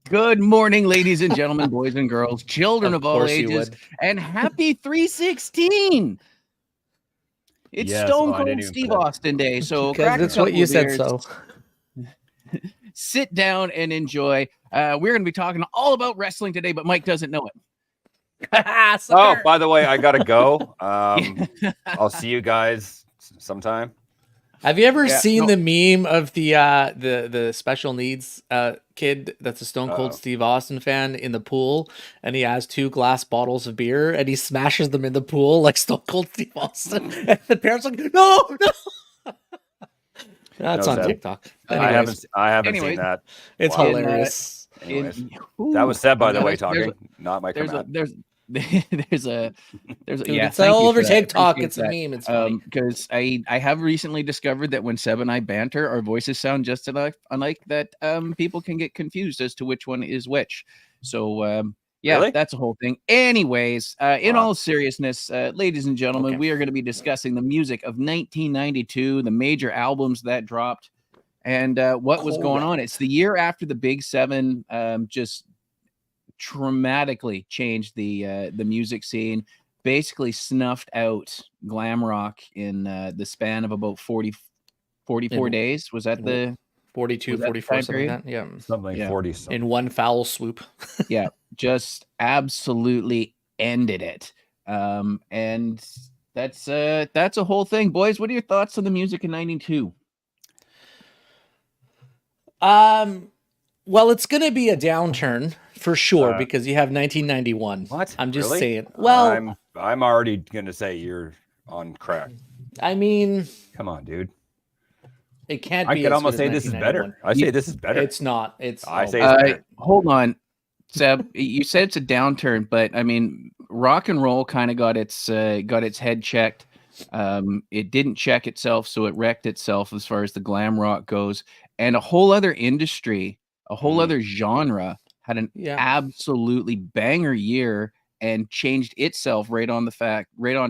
Good morning, ladies and gentlemen, boys and girls, children of all course you ages, would. and happy 316. It's Yes, Stone oh, I didn't Cold even Steve put that- Austin Day, so Because crack a it's what couple you of said. beers, So sit down and enjoy. We're going to be talking all about wrestling today, but Mike doesn't know it. Oh, by the way, I gotta go. I'll see you guys sometime. have you ever Yeah, seen no. the meme of the special needs kid that's a Stone Cold Uh-oh. Steve Austin fan in the pool, and he has 2 glass bottles of beer and he smashes them in the pool like Stone Cold Steve Austin, and the parents are like, no. That's No, on Seb. TikTok. I Anyways, haven't Anyways. seen that. it's Wow. hilarious. Anyways, Ooh, that was Seb, by the way, there's- talking, not Mike There's a, Kermat. there's a Dude, yeah. it's Thank all you over for that. I TikTok. appreciate It's a that. meme. It's funny. Because I have recently discovered that when Seb and I banter, our voices sound just enough unlike that. People can get confused as to which one is which. So yeah, Really? that's a whole thing. Anyways, in Wow. all seriousness, ladies and gentlemen, Okay. we are going to be discussing the music of 1992, the major albums that dropped, and what was going on. It's the year after the Big Seven just dramatically changed the music scene, basically snuffed out glam rock in the span of about 44 In- days. Was that the 42, was that the 44, time something like period? that. Yeah. Something like Yeah. 40 something. In one foul swoop. Yeah, just absolutely ended it. And that's a whole thing. Boys, what are your thoughts on the music in 92? Well, it's going to be a downturn for sure Uh, because you have 1991. What? I'm just Really? saying. Well, I'm already gonna say you're on crack. I mean, Come on, dude. it can't I be. could as almost good say as this is 1991. better. I say this is better. It's not. It's. I no. say it's better. Hold on, Seb. You said it's a downturn, but I mean, rock and roll kind of got its head checked. It didn't check itself, so it wrecked itself as far as the glam rock goes, and a whole other industry, a whole other genre had an Yeah. absolutely banger year and changed itself right on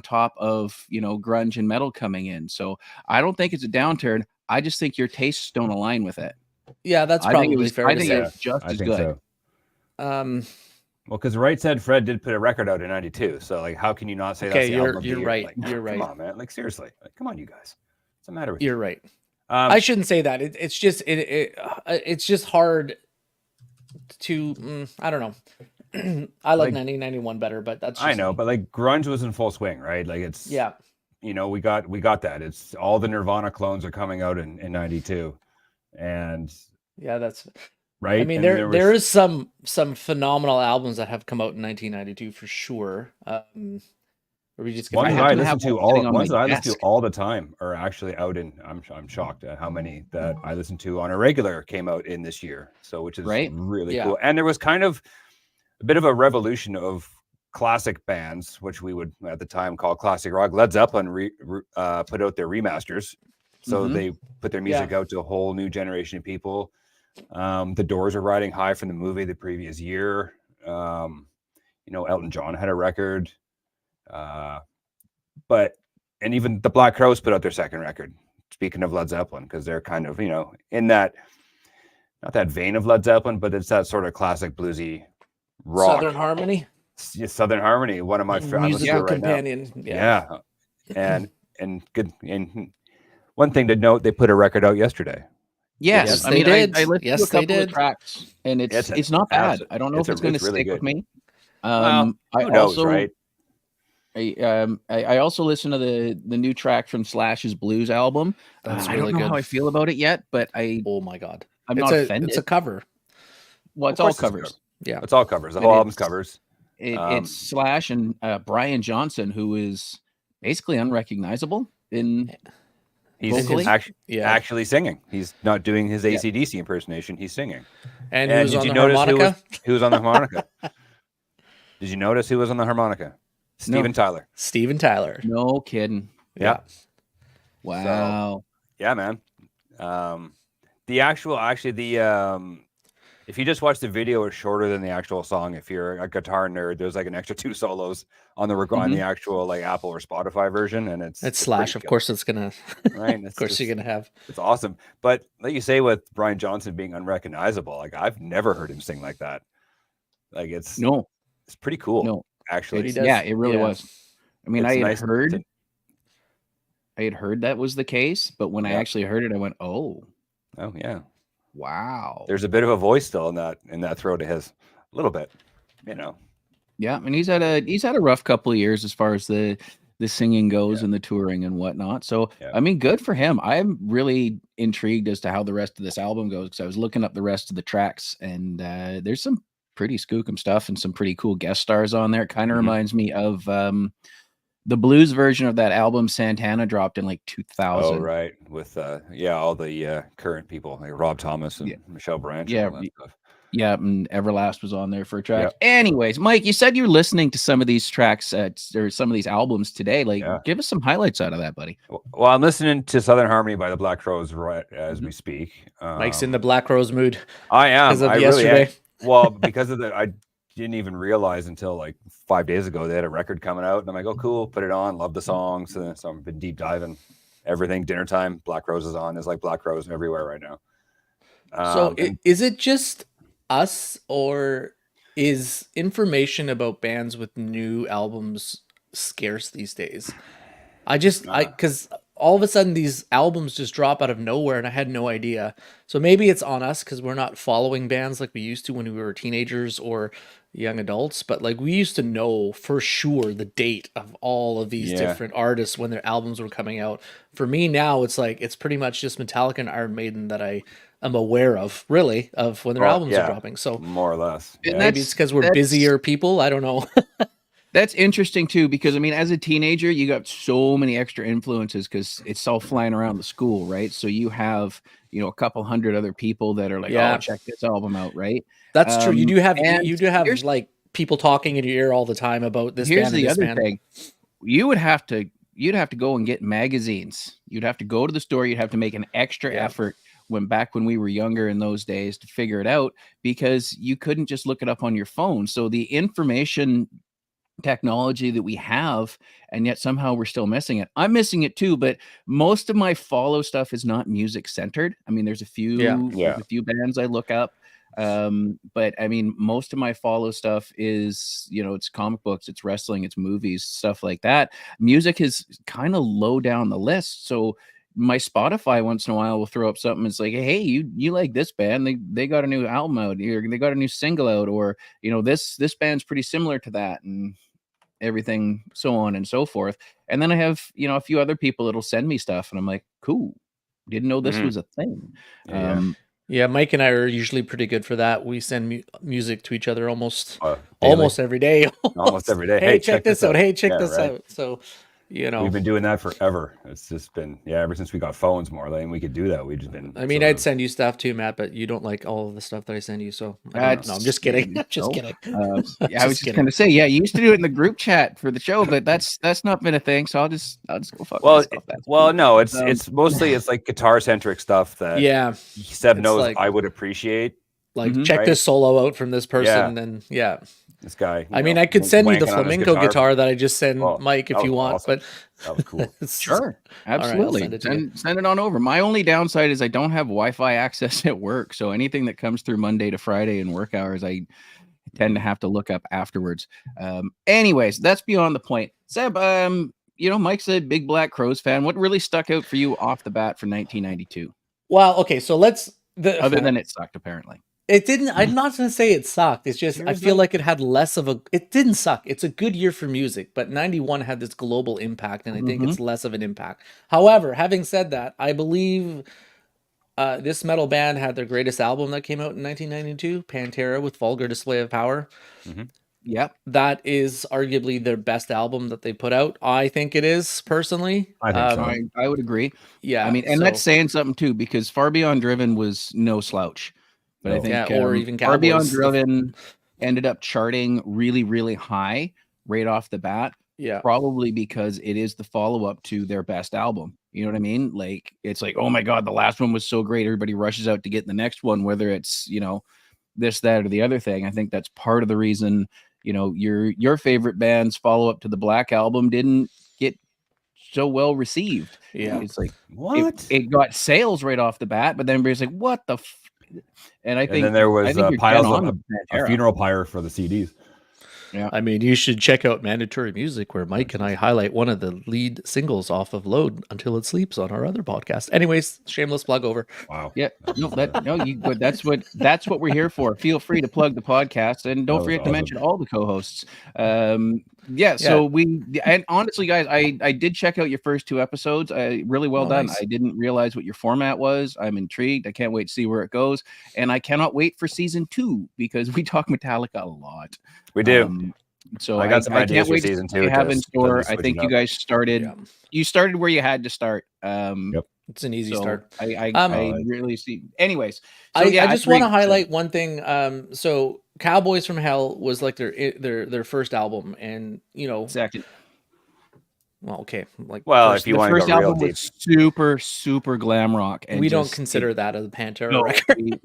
top of grunge and metal coming in. So I don't think it's a downturn. I just think your tastes don't align with it. Yeah, that's I think probably fair I to think say. it was just I as think good. so. Um, Well, because Right Said Fred did put a record out in '92, so like, how can you not say Okay, that's the album of the you're year? right, Like, you're right. Come on, man. Like seriously, like, come on, you guys. What's the matter with you're you? right. Um, I shouldn't say that. It's just it's just hard to. I don't know. I like Like- 1991 better, but that's. Just I know, me. but like grunge was in full swing, right? Like it's Yeah. we got that. It's all the Nirvana clones are coming out in '92, and Yeah, that's. right. I mean, and there is some phenomenal albums that have come out in 1992 for sure. Are we just ones gonna that I happen to listen have to one sitting on ones my that I listen to desk. all the time are actually out in. I'm shocked at how many that I listen to on a regular came out in this year. So which is Right? really Yeah. cool. And there was kind of a bit of a revolution of classic bands, which we would at the time call classic rock. Led Zeppelin put out their remasters, so Mhm. they put their music out to a whole new generation of people. The Doors are riding high from the movie the previous year. Elton John had a record. And even the Black Crowes put out their second record. Speaking of Led Zeppelin, because they're kind of, in that, not that vein of Led Zeppelin, but it's that sort of classic bluesy rock. Southern Harmony, Southern Harmony, one of my favorite musical right now. companion. Yeah. And good. And one thing to note, they put a record out yesterday. Yes, Yes, I they mean, did. I listened Yes, to a they couple of did. tracks, and it's It's not bad. abso- I don't know if it's going to it's really stick with good. me. Well, I who knows, also right? I also listened to the new track from Slash's Blues album. That's I really don't know good. how I feel about it yet, but Oh my god, I'm it's not a offended. it's a cover. Well, Of it's all course it's a covers. cover. Yeah, It's all covers. The And whole album's it's- covers. It's Slash and Brian Johnson, who is basically unrecognizable in He's vocally? actually singing. He's not doing his AC/DC impersonation. He's singing. and who's did on you the notice harmonica? who was on the harmonica? Did you notice who was on the harmonica? Steven Tyler. Steven Tyler. no kidding. Yeah. Wow. Yeah, man. The If you just watch the video, it's shorter than the actual song. If you're a guitar nerd, there's like an extra 2 solos on the actual like Apple or Spotify version, and it's Slash. Of course, it's gonna. right. Of course, you're gonna have. It's awesome, but like you say, with Brian Johnson being unrecognizable, like I've never heard him sing like that. Like it's pretty cool. No, actually, it really was. I mean, It's I had nice heard. I had heard that was the case, but when I actually heard it, I went, "Oh yeah, wow." There's a bit of a voice still in that throat of his, a little bit, you know. Yeah, and he's had a rough couple of years as far as the singing goes and the touring and whatnot. So I mean, good for him. I'm really intrigued as to how the rest of this album goes because I was looking up the rest of the tracks, and there's some pretty skookum stuff and some pretty cool guest stars on there. It kind of reminds me of the blues version of that album Santana dropped in like 2000. Oh, right. With all the current people like Rob Thomas and Michelle Branch. Yeah. And all that stuff. Yeah, and Everlast was on there for a track. Yep. Anyways, Mike, you said you're listening to some of these tracks or some of these albums today. Like, give us some highlights out of that, buddy. Well, I'm listening to Southern Harmony by the Black Crowes right as we speak. Mike's in the Black Crowes mood. I am. Because of yesterday. Well, because of I didn't even realize until like 5 days ago they had a record coming out, and I'm like, oh, cool, put it on, love the songs. So I've been deep diving everything. Dinner time, Black Crowes is on. There's like Black Crowes everywhere right now. So is it just us, or is information about bands with new albums scarce these days? Because all of a sudden these albums just drop out of nowhere and I had no idea. So maybe it's on us because we're not following bands like we used to when we were teenagers or young adults, but like we used to know for sure the date of all of these different artists when their albums were coming out. For me now, it's like it's pretty much just Metallica and Iron Maiden that I am aware of, really, of when their albums are dropping. So more or less. Maybe it's because we're busier people. I don't know. That's interesting too, because I mean, as a teenager, you got so many extra influences because it's all flying around the school, right? So you have, a couple hundred other people that are like, oh, check this album out, right? That's true. You do have like people talking in your ear all the time about this. Here's the other thing: you'd have to go and get magazines. You'd have to go to the store. You'd have to make an extra effort back when we were younger in those days to figure it out because you couldn't just look it up on your phone. So the information technology that we have, and yet somehow we're still missing it. I'm missing it too, but most of my follow stuff is not music centered. I mean, there's a few bands I look up, but I mean, most of my follow stuff is, it's comic books, it's wrestling, it's movies, stuff like that. Music is kind of low down the list, so my Spotify once in a while will throw up something. It's like, hey, you like this band? They got a new album out, or they got a new single out, or this band's pretty similar to that, and everything, so on and so forth. And then I have a few other people that'll send me stuff, and I'm like, cool, didn't know this was a thing. Mike and I are usually pretty good for that. We send music to each other almost every day. Almost every day. Hey, check this out. Hey, check this out. So we've been doing that forever. It's just been ever since we got phones, more and we could do that. We've just been. I mean, I'd send you stuff too, Matt, but you don't like all of the stuff that I send you. So no, I'm just kidding. I'm just kidding. I was just gonna say, you used to do it in the group chat for the show, but that's not been a thing. So I'll just go fuck myself. No, it's mostly it's like guitar centric stuff that Seb knows like, I would appreciate. Like check this solo out from this person, and this guy. I mean, I could send you the flamenco guitar that I just sent Mike if you want, awesome. but that was cool. Sure, absolutely. Right, send it on over. My only downside is I don't have Wi-Fi access at work, so anything that comes through Monday to Friday in work hours, I tend to have to look up afterwards. Anyways, that's beyond the point. Seb, Mike's a big Black Crowes fan. What really stuck out for you off the bat for 1992? Well, okay, so other than it sucked, apparently. It didn't. I'm not going to say it sucked. It's just I feel like it had less of a. It didn't suck. It's a good year for music, but 91 had this global impact, and I think it's less of an impact. However, having said that, I believe this metal band had their greatest album that came out in 1992, Pantera with Vulgar Display of Power. Yep, that is arguably their best album that they put out. I think it is, personally. I think so. I would agree. Yeah, I mean, and that's saying something too, because Far Beyond Driven was no slouch. But I think or even Far Beyond Driven ended up charting really, really high right off the bat. Yeah, probably because it is the follow-up to their best album. You know what I mean? Like, it's like, oh my God, the last one was so great. Everybody rushes out to get the next one, whether it's, this, that, or the other thing. I think that's part of the reason, your favorite band's follow up to the Black Album didn't get so well received. Yeah. It's like What? it got sales right off the bat, but then everybody's like, what the and I think then there was you're piles dead on of with a Pantera. funeral pyre for the CDs. I mean, you should check out Mandatory Music, where Mike and I highlight one of the lead singles off of Load Until It Sleeps on our other podcast. Anyways, shameless plug over. Wow. Yeah, but that's what we're here for. Feel free to plug the podcast, and don't was forget to awesome. mention all the co-hosts. So and honestly, guys, I did check out your first 2 episodes. Really well done. Nice. I didn't realize what your format was. I'm intrigued. I can't wait to see where it goes, and I cannot wait for season 2 because we talk Metallica a lot. We do. So I got some ideas can't for wait to season see what 2 you have to in s- to store. I switch think it you up. guys started. Yeah. You started where you had to start. Yep. It's an easy So start. I really see. Anyways, so I just want to agree. highlight one thing. So Cowboys from Hell was like their first album, and Second. well, okay, like Well, first, if you The want to first go real album deep, was super, super glam rock, and we don't just- consider that a Pantera no, record.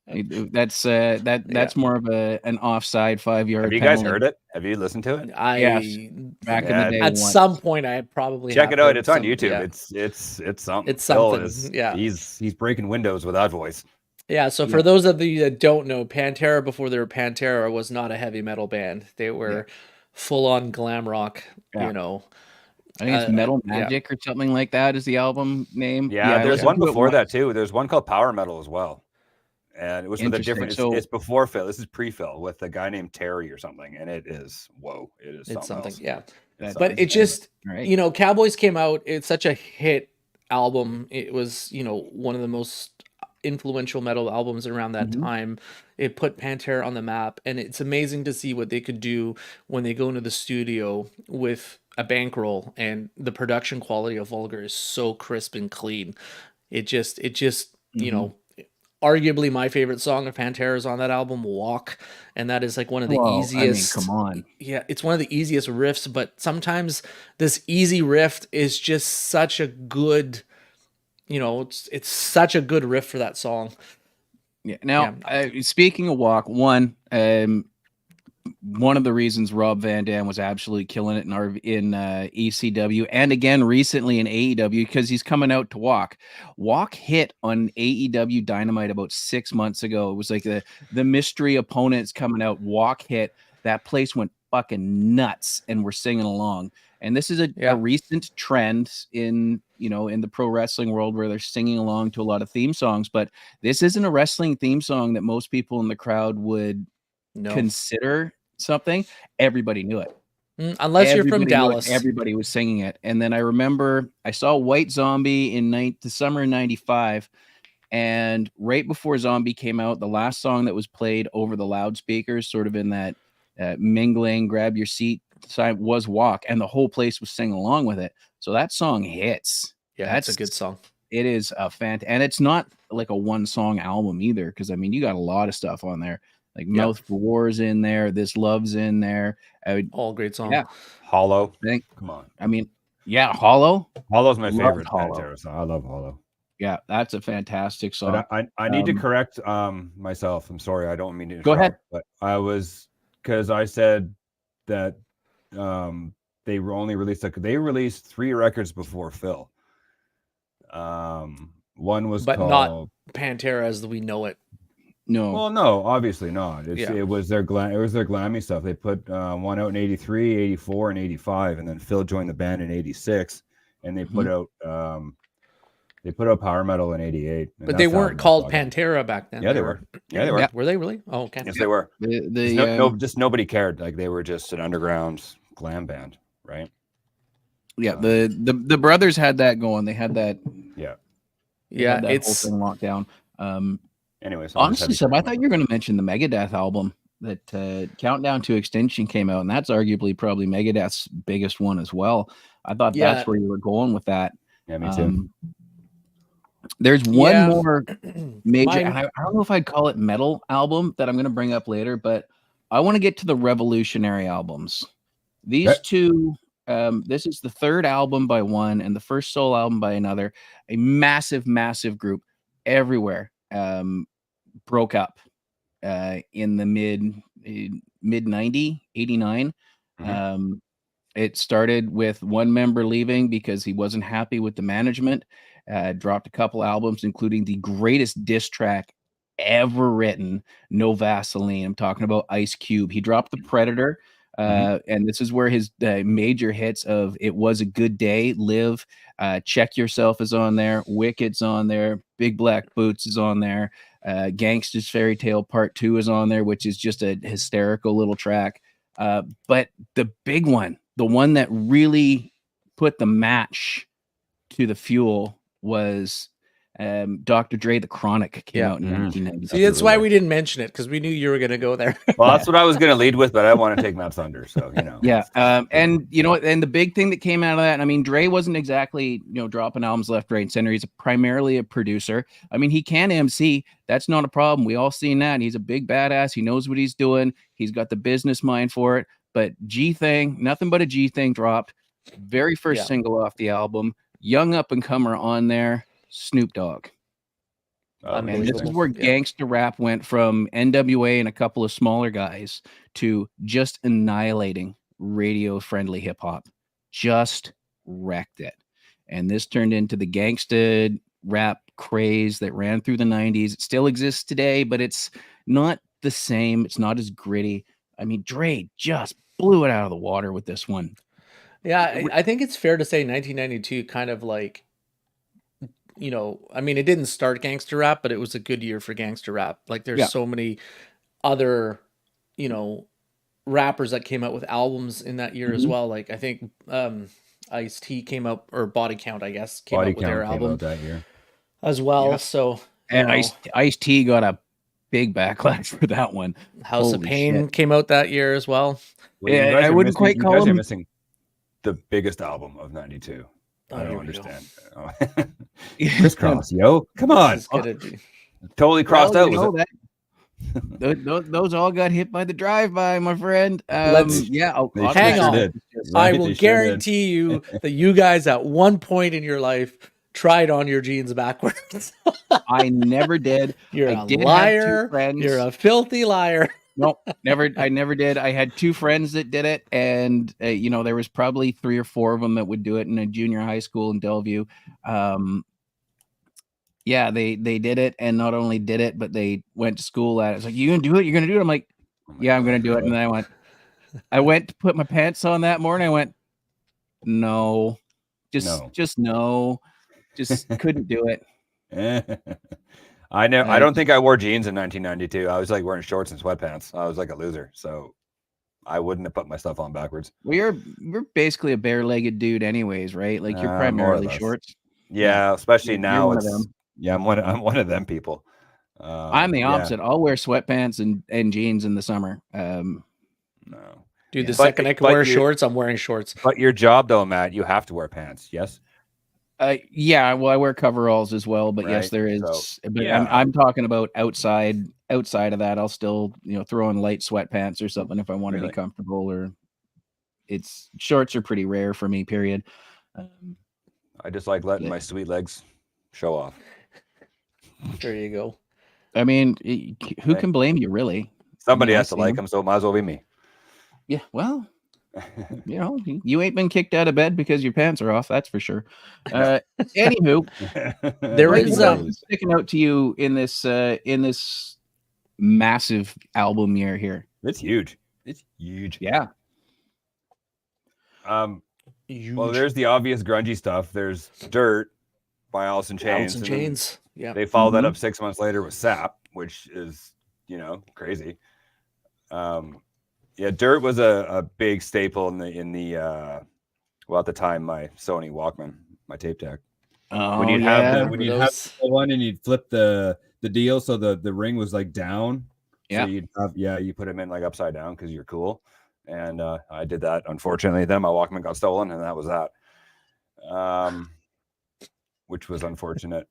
that's more of an offside 5-yard. have you guys heard it? Have you listened to it? Yes. Back in Yeah, the day? At once. some point, I probably Check have it out. heard It's on some- YouTube. yeah. It's something. It's Phil something, is- yeah. He's breaking windows without voice. Yeah, so for those of you that don't know, Pantera before they were Pantera was not a heavy metal band. They were full on glam rock, Yeah. I think it's Uh, Metal yeah. Magic or something like that is the album name. Yeah, I there's listened one to it before once. that too. There's one called Power Metal as well, and it was with a Interesting. different. So- it's before Phil. This is pre-Phil with a guy named Terry or something, and it is It is it's something, else. yeah. It's But something. it just, Right. Cowboys came out. It's such a hit album. It was, one of the most influential metal albums around that Mhm. time. It put Pantera on the map, and it's amazing to see what they could do when they go into the studio with a bankroll, and the production quality of Vulgar is so crisp and clean. It just, arguably my favorite song of Pantera is on that album, Walk, and that is like one of the Well, easiest. I mean, come on. Yeah, it's one of the easiest riffs, but sometimes this easy riff is just such a good, it's such a good riff for that song. Yeah. Now, speaking of Walk, one of the reasons Rob Van Dam was absolutely killing it in ECW and again recently in AEW because he's coming out to Walk. Walk hit on AEW Dynamite about 6 months ago. It was like the mystery opponents coming out. Walk hit. That place went fucking nuts, and we're singing along. And this is a recent trend in the pro wrestling world where they're singing along to a lot of theme songs. But this isn't a wrestling theme song that most people in the crowd would consider something. Everybody knew it. Unless you're from Everybody knew it. Dallas. Everybody was singing it. And then I remember I saw White Zombie in the summer of 95. And right before Zombie came out, the last song that was played over the loudspeakers, sort of in that mingling, grab your seat side, was Walk. And the whole place was singing along with it. So that song hits. Yeah, that's a good song. It is a and it's not like a 1-song album either. Because I mean, you got a lot of stuff on there. Like Mouth for War's in there. This Love's in there. All great songs. Yeah. Hollow. Come on. I mean, yeah, Hollow. Hollow's my Loved favorite Hollow. Pantera song. I love Hollow. Yeah, that's a fantastic song. But I need to correct myself. I'm sorry. I don't mean to Go ahead. interrupt, but because I said that they were only released they released 3 records before Phil. One was But called not Pantera as we know it. No. Well, no, obviously not. It was their glammy stuff. They put one out in 83, 84, and 85, and then Phil joined the band in 86, and they put out Power Metal in 88. But they weren't called Pantera back then. Yeah, they were. Yeah, they were. Were they really? Oh, okay. Yes, they were. Just nobody cared. Like they were just an underground glam band, right? Yeah, the brothers had that going. They had that. Yeah. Yeah, that it's whole thing locked down. Anyways, honestly, Seb, I thought you were going to mention the Megadeth album that Countdown to Extinction came out, and that's arguably probably Megadeth's biggest one as well. I thought that's where you were going with that. Yeah, me too. There's one more major, Mine- and I don't know if I'd call it metal album that I'm going to bring up later, but I want to get to the revolutionary albums. These two, this is the third album by one and the first solo album by another. A massive, massive group everywhere broke up. in the mid 89. It started with one member leaving because he wasn't happy with the management. Dropped a couple albums, including the greatest diss track ever written, No Vaseline. I'm talking about Ice Cube. He dropped The Predator, and this is where his major hits of It Was a Good Day, Live, Check Yourself is on there, Wicked's on there, Big Black Boots is on there, Gangsta's Fairy Tale Part 2 is on there, which is just a hysterical little track. But the big one, the one that really put the match to the fuel was Dr. Dre, The Chronic came out in 1990. See, that's why we didn't mention it, because we knew you were going to go there. Well, that's what I was going to lead with, but I don't want to take Matt's thunder. So, Yeah. And you know what? And the big thing that came out of that, I mean, Dre wasn't exactly, dropping albums left, right, and center. He's primarily a producer. I mean, he can MC. That's not a problem. We all seen that. He's a big badass. He knows what he's doing. He's got the business mind for it. But G Thing, Nothing But a G Thing dropped. Very first single off the album. Young up and comer on there. Snoop Dogg. And this is where gangster rap went from NWA and a couple of smaller guys to just annihilating radio-friendly hip-hop. Just wrecked it. And this turned into the gangsta rap craze that ran through the 90s. It still exists today, but it's not the same. It's not as gritty. I mean, Dre just blew it out of the water with this one. Yeah, I think it's fair to say 1992 kind of like, I mean, it didn't start gangster rap, but it was a good year for gangster rap. Like there's so many other, rappers that came out with albums in that year as well. Like I think Ice-T came out, or Body Count, I guess, came out with their album that year as well. Yeah. So, and Ice-T got a big backlash for that one. House of Pain came out that year as well. Yeah, I wouldn't quite call him. You're missing the biggest album of 92. I don't understand. Crisscross, yo. Come on. Totally crossed out. Those all got hit by the drive-by, my friend. Hang on. I will guarantee you that you guys at one point in your life tried on your jeans backwards. I never did. You're a liar. You're a filthy liar. No, never. I never did. I had two friends that did it, and there was probably 3 or 4 of them that would do it in a junior high school in Bellevue. Yeah, they did it, and not only did it, but they went to school at it. It's like, you gonna do it? You're gonna do it? I'm like, yeah, I'm gonna do it. And then I went to put my pants on that morning. I went, no, just no, just couldn't do it. I know. I don't think I wore jeans in 1992. I was like wearing shorts and sweatpants. I was like a loser, so I wouldn't have put my stuff on backwards. Well, you're basically a bare-legged dude, anyways, right? Like you're primarily shorts. Yeah, especially now. I'm one of them people. I'm the opposite. I'll wear sweatpants and jeans in the summer. No, dude. The second I can wear shorts, I'm wearing shorts. But your job, though, Matt, you have to wear pants. Yes. Yeah, well, I wear coveralls as well, but yes, there is. So, but I'm talking about outside of that. I'll still, throw on light sweatpants or something if I want to be comfortable. Or it's shorts are pretty rare for me. Period. I just like letting my sweet legs show off. There you go. I mean, who can blame you, really? Somebody has to like them, so it might as well be me. Yeah, well. You ain't been kicked out of bed because your pants are off. That's for sure. Anywho, there is sticking out to you in this massive album year here. It's huge. It's huge. Yeah. Huge. Well, there's the obvious grungy stuff. There's Dirt by Alice in Chains. Alice in Chains. Yeah. They followed that up 6 months later with Sap, which is crazy. Yeah, Dirt was a big staple in the at the time, my Sony Walkman, my tape deck. Oh, when you'd have the one and you'd flip the deal so the ring was like down. Yeah. So you put them in like upside down because you're cool. And I did that. Unfortunately, then my Walkman got stolen, and that was that. Which was unfortunate.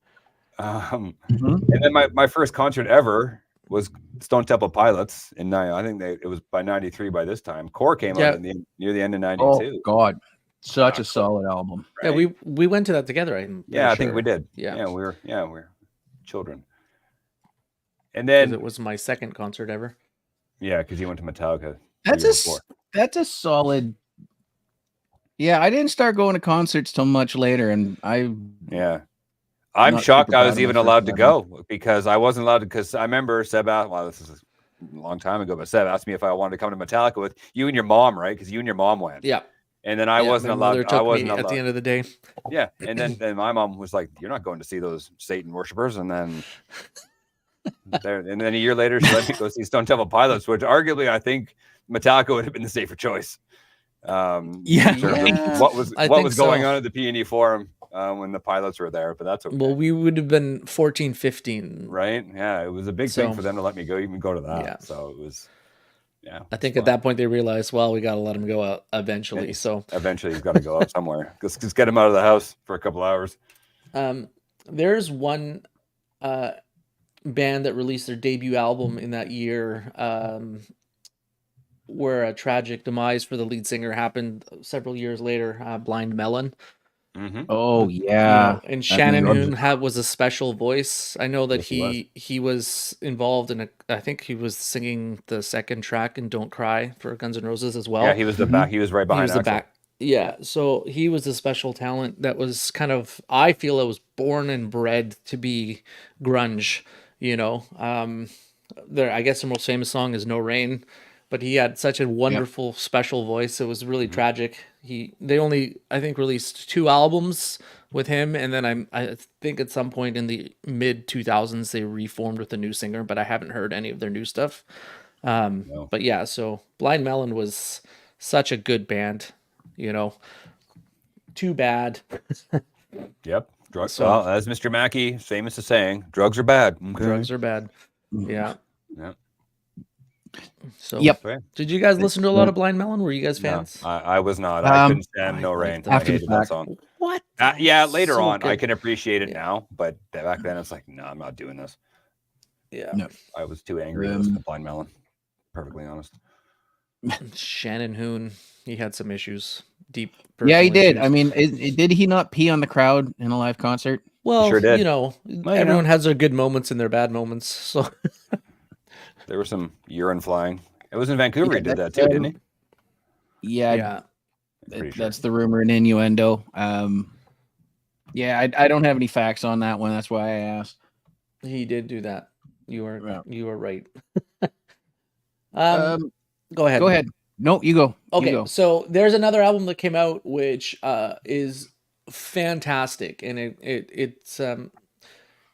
And then my first concert ever was Stone Temple Pilots in I think it was by 93 by this time. Core came out near the end of 92. Oh God, such a solid album. Right? Yeah, we went to that together. I think we did. Yeah, we were children. And because then it was my second concert ever. yeah, because you went to Metallica. That's year a before. that's a solid. Yeah, I didn't start going to concerts till much later, and Yeah. I'm not shocked super I proud was of even myself allowed for to that go because I wasn't allowed to. Because I remember Seb asked, well, this is a long time ago, but Seb asked me if I wanted to come to Metallica with you and your mom, right? Because you and your mom went. Yeah. And then I Yeah, wasn't my allowed. mother I took wasn't me at allowed. the end of the day. Yeah. And then my mom was like, you're not going to see those Satan worshipers. And then and then a year later, she let me go see Stone Temple Pilots, which arguably I think Metallica would have been the safer choice. Yeah. In terms of Yeah, what was I what think was going so. on at the P&E Forum when the pilots were there, but that's okay. Well, we would have been 14, 15. Right? Yeah, it was a big So- thing for them to let me go, even go to that. Yeah. So it was, yeah. I think at that point they realized, well, we got to let him go out eventually. Yes. So Eventually, he's got to go out somewhere. Just get him out of the house for a couple hours. there's one band that released their debut album in that year where a tragic demise for the lead singer happened several years later, Blind Melon. Mm-hmm. Oh You yeah, know, and Shannon means- Hoon was a special voice. I know that Yes, he was involved in I think he was singing the second track in Don't Cry for Guns N' Roses as well. Yeah, he was the back. He was right He behind was the Axl. back. Yeah, so he was a special talent that was kind of, I feel it was born and bred to be grunge, you know. I guess their most famous song is No Rain, but he had such a wonderful special voice. It was really tragic. They only, I think, released 2 albums with him, and then I think at some point in the mid 2000s they reformed with a new singer, but I haven't heard any of their new stuff. No. But yeah, so Blind Melon was such a good band, you know. Too bad. Yep. Drugs. So- Well, as Mr. Mackey famous as saying, drugs are bad. Okay. Drugs are bad. Yeah. Yeah. So Yep. Okay. did you guys listen to a lot of Blind Melon? Were you guys No, fans? I was not. I couldn't stand No I Rain. liked I After the hated that fact. song. What? Yeah, later So on, I good. can appreciate it Yeah. now, but back then it's like, no, I'm not doing this. Yeah. No. I was too angry to listen to Blind Melon. Perfectly honest. Shannon Hoon, he had some issues. Deep. Yeah, he personal did. issues. I mean, did he not pee on the crowd in a live concert? Well, sure did. you know, know. everyone has their good moments and their bad moments. So There was some urine flying. It was in Vancouver. Yeah, he did that that's, too, didn't he? Yeah, yeah. Pretty sure. that's the rumor and innuendo. Yeah, I don't have any facts on that one. That's why I asked. He did do that. You Yeah. were right. Um, Go ahead. go ahead. No, you go. Okay, You go. so there's another album that came out which is fantastic, and it's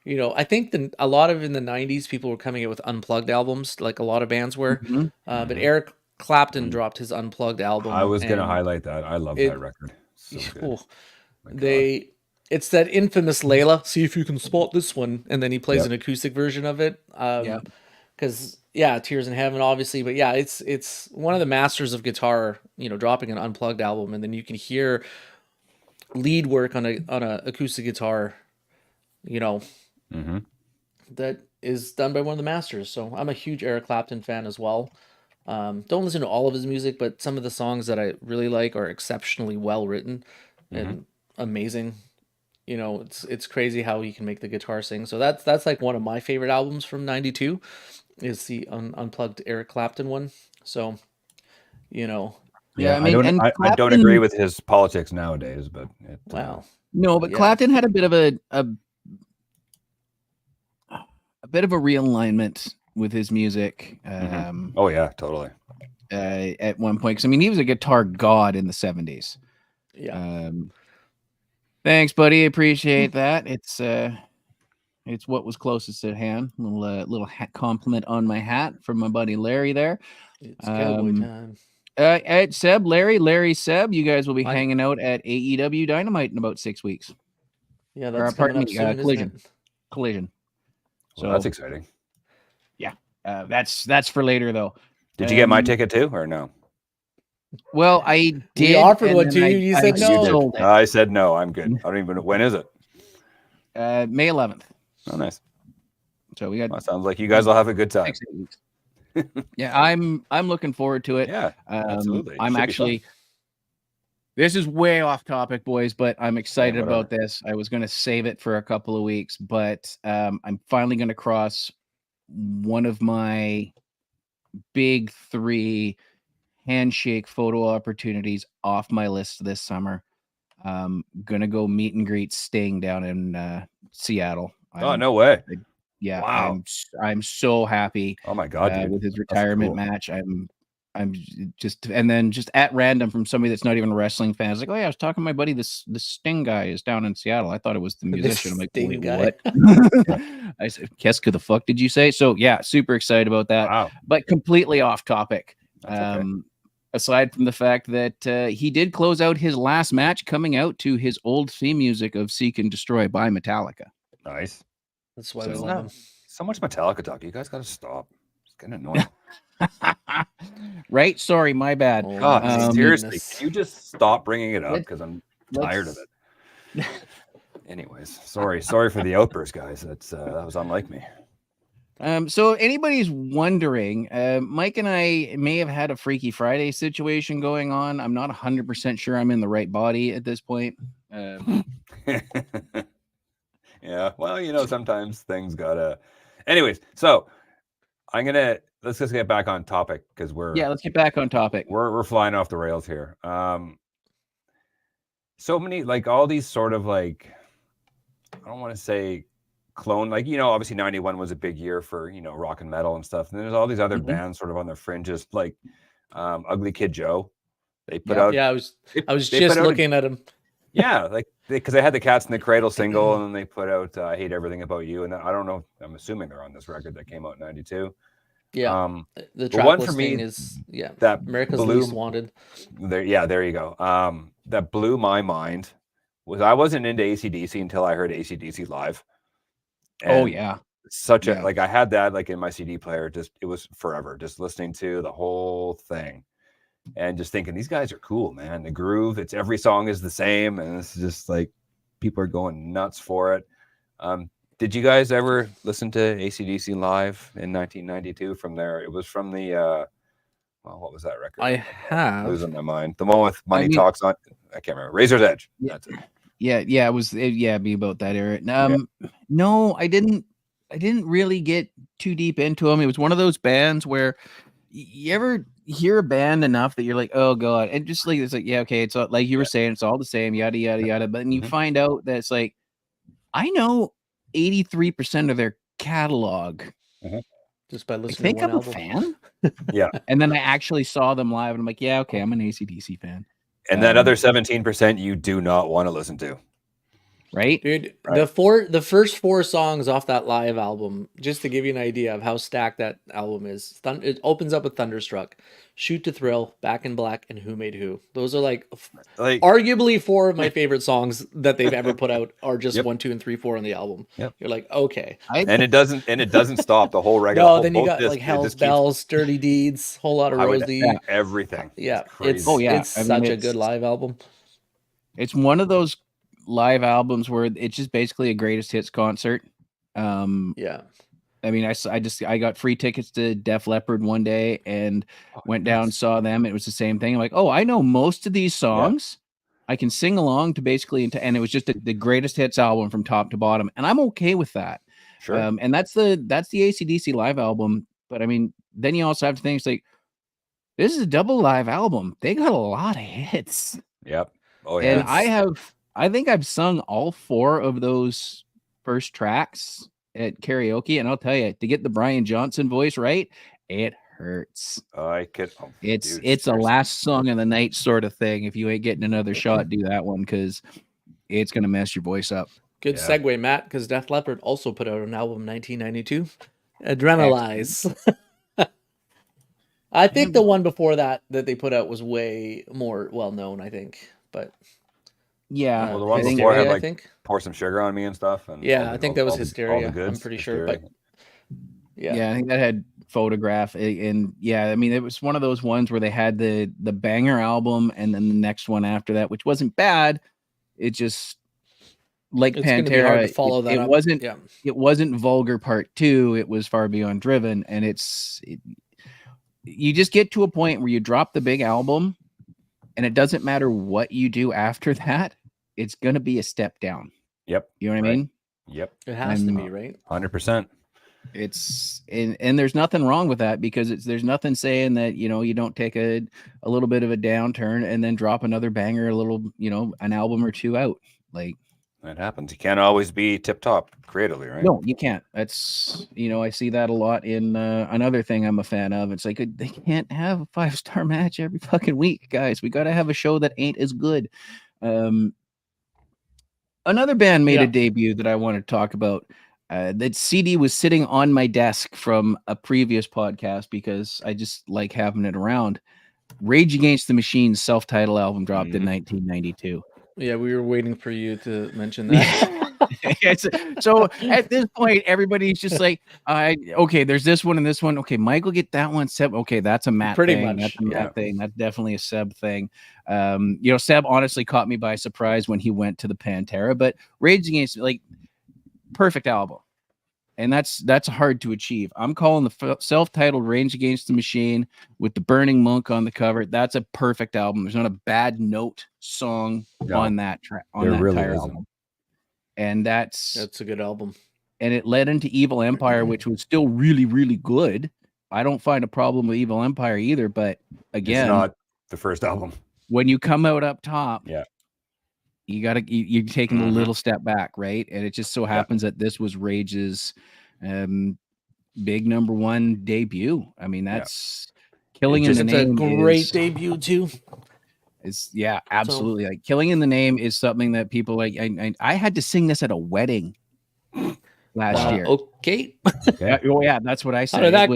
you know, I think a lot of in the 90s people were coming out with unplugged albums, like a lot of bands were. Mhm. But Eric Clapton dropped his unplugged album. I was going to and highlight that. I love it- that record. So good. oh, My God. it's that infamous Layla. See if you can spot this one, and then he plays Yep. an acoustic version of it. Yeah. Because Tears in Heaven, obviously, but yeah, it's one of the masters of guitar. You know, dropping an unplugged album, and then you can hear lead work on a acoustic guitar. You know, Mhm. that is done by one of the masters. So I'm a huge Eric Clapton fan as well. Don't listen to all of his music, but some of the songs that I really like are exceptionally well written and amazing. You know, it's crazy how he can make the guitar sing. So that's like one of my favorite albums from '92 is the unplugged Eric Clapton one. So, you know, Yeah, I mean, don't, and I don't Clapton- agree with his politics nowadays, but wow. No, but Yeah. Clapton had a bit of a bit of a realignment with his music. Oh yeah, totally. At one point, because I mean, he was a guitar god in the '70s. Yeah. Thanks, buddy. Appreciate that. It's what was closest at hand. Little hat compliment on my hat from my buddy Larry there. It's cowboy um, time. At Seb, Larry, Seb, you guys will be Hi. hanging out at AEW Dynamite in about 6 weeks. Yeah, or that's pardon coming up me, soon, isn't Collision. it? Collision. Well, that's exciting. That's for later though. Did you get my Um, ticket too, or no? Well, I did. We offered and one then to I- you. You I said no. sold it. I said no. I'm good. I don't even know when is it. May 11th. Oh, nice. So we got Well, sounds like you guys will have a good time. 6 weeks. Yeah, I'm looking forward to it. Yeah, absolutely. I'm Should be actually. This is way off topic, boys, but I'm excited whatever. about this. I was going to save it for a couple of weeks, but I'm finally going to cross one of my big 3 handshake photo opportunities off my list this summer. Gonna go meet and greet Sting down in Seattle. Oh, no way. Yeah, Wow. I'm so happy Oh my God, dude. with his That's retirement cool. match. I'm just, and then just at random from somebody that's not even a wrestling fan. It's like, oh yeah, I was talking to my buddy. This Sting guy is down in Seattle. I thought it was the musician. I'm like, Sting wait, guy. what? I said, Keska, the fuck did you say? So yeah, super excited about that. Wow. But completely off topic. That's okay. Aside from the fact that he did close out his last match coming out to his old theme music of Seek and Destroy by Metallica. Nice. That's why So- we Isn't love that- him. So much Metallica talk. You guys got to stop. It's getting annoying. Right? Sorry, my bad. Oh, God, my seriously, goodness. can you just stop bringing it up Let's- because I'm tired of let's- it. Anyways, sorry for the outburst, guys. That's that was unlike me. So anybody's wondering, Mike and I may have had a Freaky Friday situation going on. I'm not 100% sure I'm in the right body at this point. Yeah, well, sometimes things gotta. Anyways, so let's just get back on topic because Let's get back on topic. we're flying off the rails here. So many all these sort of I don't want to say clone, obviously 91 was a big year for rock and metal and stuff. And there's all these other Mhm. bands sort of on the fringes, like Ugly Kid Joe. They put Yeah. out Yeah, I was they just put out looking at him. because they had the Cats in the Cradle single, and then they put out I Hate Everything About You, and I don't know, I'm assuming they're on this record that came out in 92. Yeah, the the track one for me listing is that America's blew- Least Wanted. there you go. That blew my mind was I wasn't into AC/DC until I heard AC/DC live. Oh And yeah. such a Yeah. I had that in my CD player. Just it was forever, just listening to the whole thing and just thinking these guys are cool, man. The groove, it's every song is the same, and it's just people are going nuts for it. Did you guys ever listen to AC/DC live in 1992 from there? It was from the what was that record? I I'm have. losing my mind. The one with Money mean- Talks on. I can't remember. Razor's Edge. Yeah. That's it. Yeah, it was be about that era. No, I didn't really get too deep into them. It was one of those bands where you ever hear a band enough that you're like, oh god, and just it's yeah, okay, it's all, like you were saying, it's all the same, yada yada yada. But then you Mhm. find out that it's like, I know 83% of their catalog. Just by I listening think to one I'm a album. fan. Yeah. And then I actually saw them live, and I'm like, yeah, okay, I'm an AC/DC fan, And that other 17% you do not want to listen to. right? Dude, Right. the first 4 songs off that live album, just to give you an idea of how stacked that album is. It opens up with Thunderstruck, Shoot to Thrill, Back in Black, and Who Made Who. Those are arguably 4 of my favorite songs that they've ever put out are just Yep. 1, 2, and 3, 4 on the album. Yep. You're like, okay. and it doesn't stop the whole regular. No, then you got like Hell's Bells, Dirty Deeds, Whole Lot of Rosie. everything. Yeah, crazy. it's Oh, yeah. it's I mean, such a it's- good live album. It's one of those live albums where it's just basically a greatest hits concert. Yeah. I mean, I got free tickets to Def Leppard one day and went down, saw them. It was the same thing. I'm like, oh, I know most of these songs. I can sing along to basically, and it was just the greatest hits album from top to bottom, and I'm okay with that. Sure. And that's the AC/DC live album. But I mean, then you also have to think, it's like, this is a double live album. They got a lot of hits. Yep. Oh yeah. And I think I've sung all 4 of those first tracks at karaoke, and I'll tell you, to get the Brian Johnson voice right, it hurts. I could. Oh, It's dude, a seriously. last song of the night sort of thing. If you ain't getting another shot, do that one because it's gonna mess your voice up. Good Yeah. segue, Matt, because Def Leppard also put out an album in 1992, Adrenalize. I think the one before that they put out was way more well known. I think, but Yeah, Well, the one I think- before had, Hysteria, I like, think. Pour Some Sugar on Me and stuff. And Yeah, all I the- think that was all the Hysteria. I'm goods, pretty sure, but Hysteria. yeah. I think that had Photograph, and yeah, I mean, it was one of those ones where they had the banger album, and then the next one after that, which wasn't bad. It just like It's going to be hard to Pantera. follow that it up. wasn't. Yeah. It wasn't Vulgar Part 2. It was Far Beyond Driven, and you just get to a point where you drop the big album, and it doesn't matter what you do after that. It's going to be a step down. Yep. You know what I Right. mean? Yep. It has to I'm, be, right? 100%. It's and there's nothing wrong with that because there's nothing saying that you don't take a little bit of a downturn and then drop another banger, a little an album or two out. Like That happens. You can't always be tip top creatively, right? no, you can't. That's I see that a lot in another thing I'm a fan of. It's like they can't have a 5-star match every fucking week, guys. We got to have a show that ain't as good. Another band made a debut that I want to talk about. That CD was sitting on my desk from a previous podcast because I just like having it around. Rage Against the Machine's self-titled album dropped in 1992. Yeah, we were waiting for you to mention that. So at this point, everybody's just like, okay, there's this one and this one. Okay, Michael, get that one. Seb, okay, that's a Matt Pretty thing. much, That's a Matt thing. That's definitely a Seb thing. Seb honestly caught me by surprise when he went to the Pantera, but Rage Against, like, perfect album. And that's hard to achieve. I'm calling the self-titled Rage Against the Machine with the Burning Monk on the cover. That's a perfect album. There's not a bad note song on that track on that entire album. And that's a good album. And it led into Evil Empire, which was still really, really good. I don't find a problem with Evil Empire either, but again, it's not the first album. When you come out up top, you're taking a Mm-hmm. little step back, right? And it just so happens that this was Rage's big number one debut. I mean, that's Killing in the Name. It's a great debut too. It's absolutely. Like Killing in the Name is something that people like. I had to sing this at a wedding last year. Okay. Oh yeah, that's what I said. How did that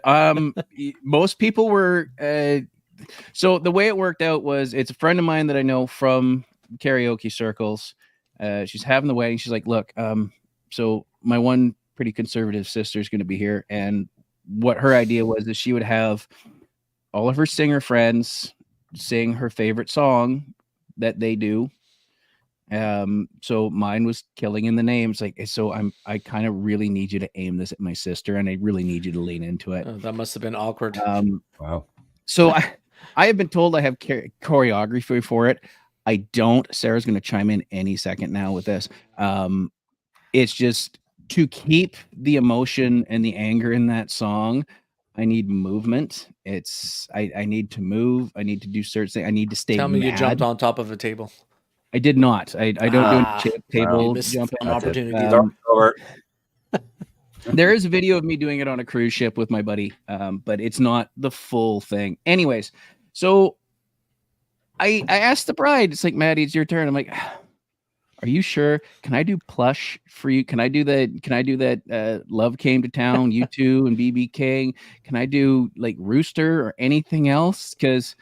go? Most people were. So the way it worked out was, it's a friend of mine that I know from karaoke circles. She's having the wedding. She's like, look, so my one pretty conservative sister is going to be here, and what her idea was is she would have all of her singer friends sing her favorite song that they do. So mine was Killing in the Name. It's like, so I kind of really need you to aim this at my sister, and I really need you to lean into it. That must have been awkward. Wow. So I have been told I have choreography for it. I don't. Sarah's going to chime in any second now with this. It's just to keep the emotion and the anger in that song. I need movement. I need to move. I need to do certain things. I need to stay. Tell me mad. You jumped on top of a table. I did not. I don't do table jumping opportunities. There is a video of me doing it on a cruise ship with my buddy, but it's not the full thing. Anyways, so I asked the bride. It's like, Maddie, it's your turn. I'm like, are you sure? Can I do Plush for you? Can I do that? Love Came to Town, U2 and BB King. Can I do like Rooster or anything else? Because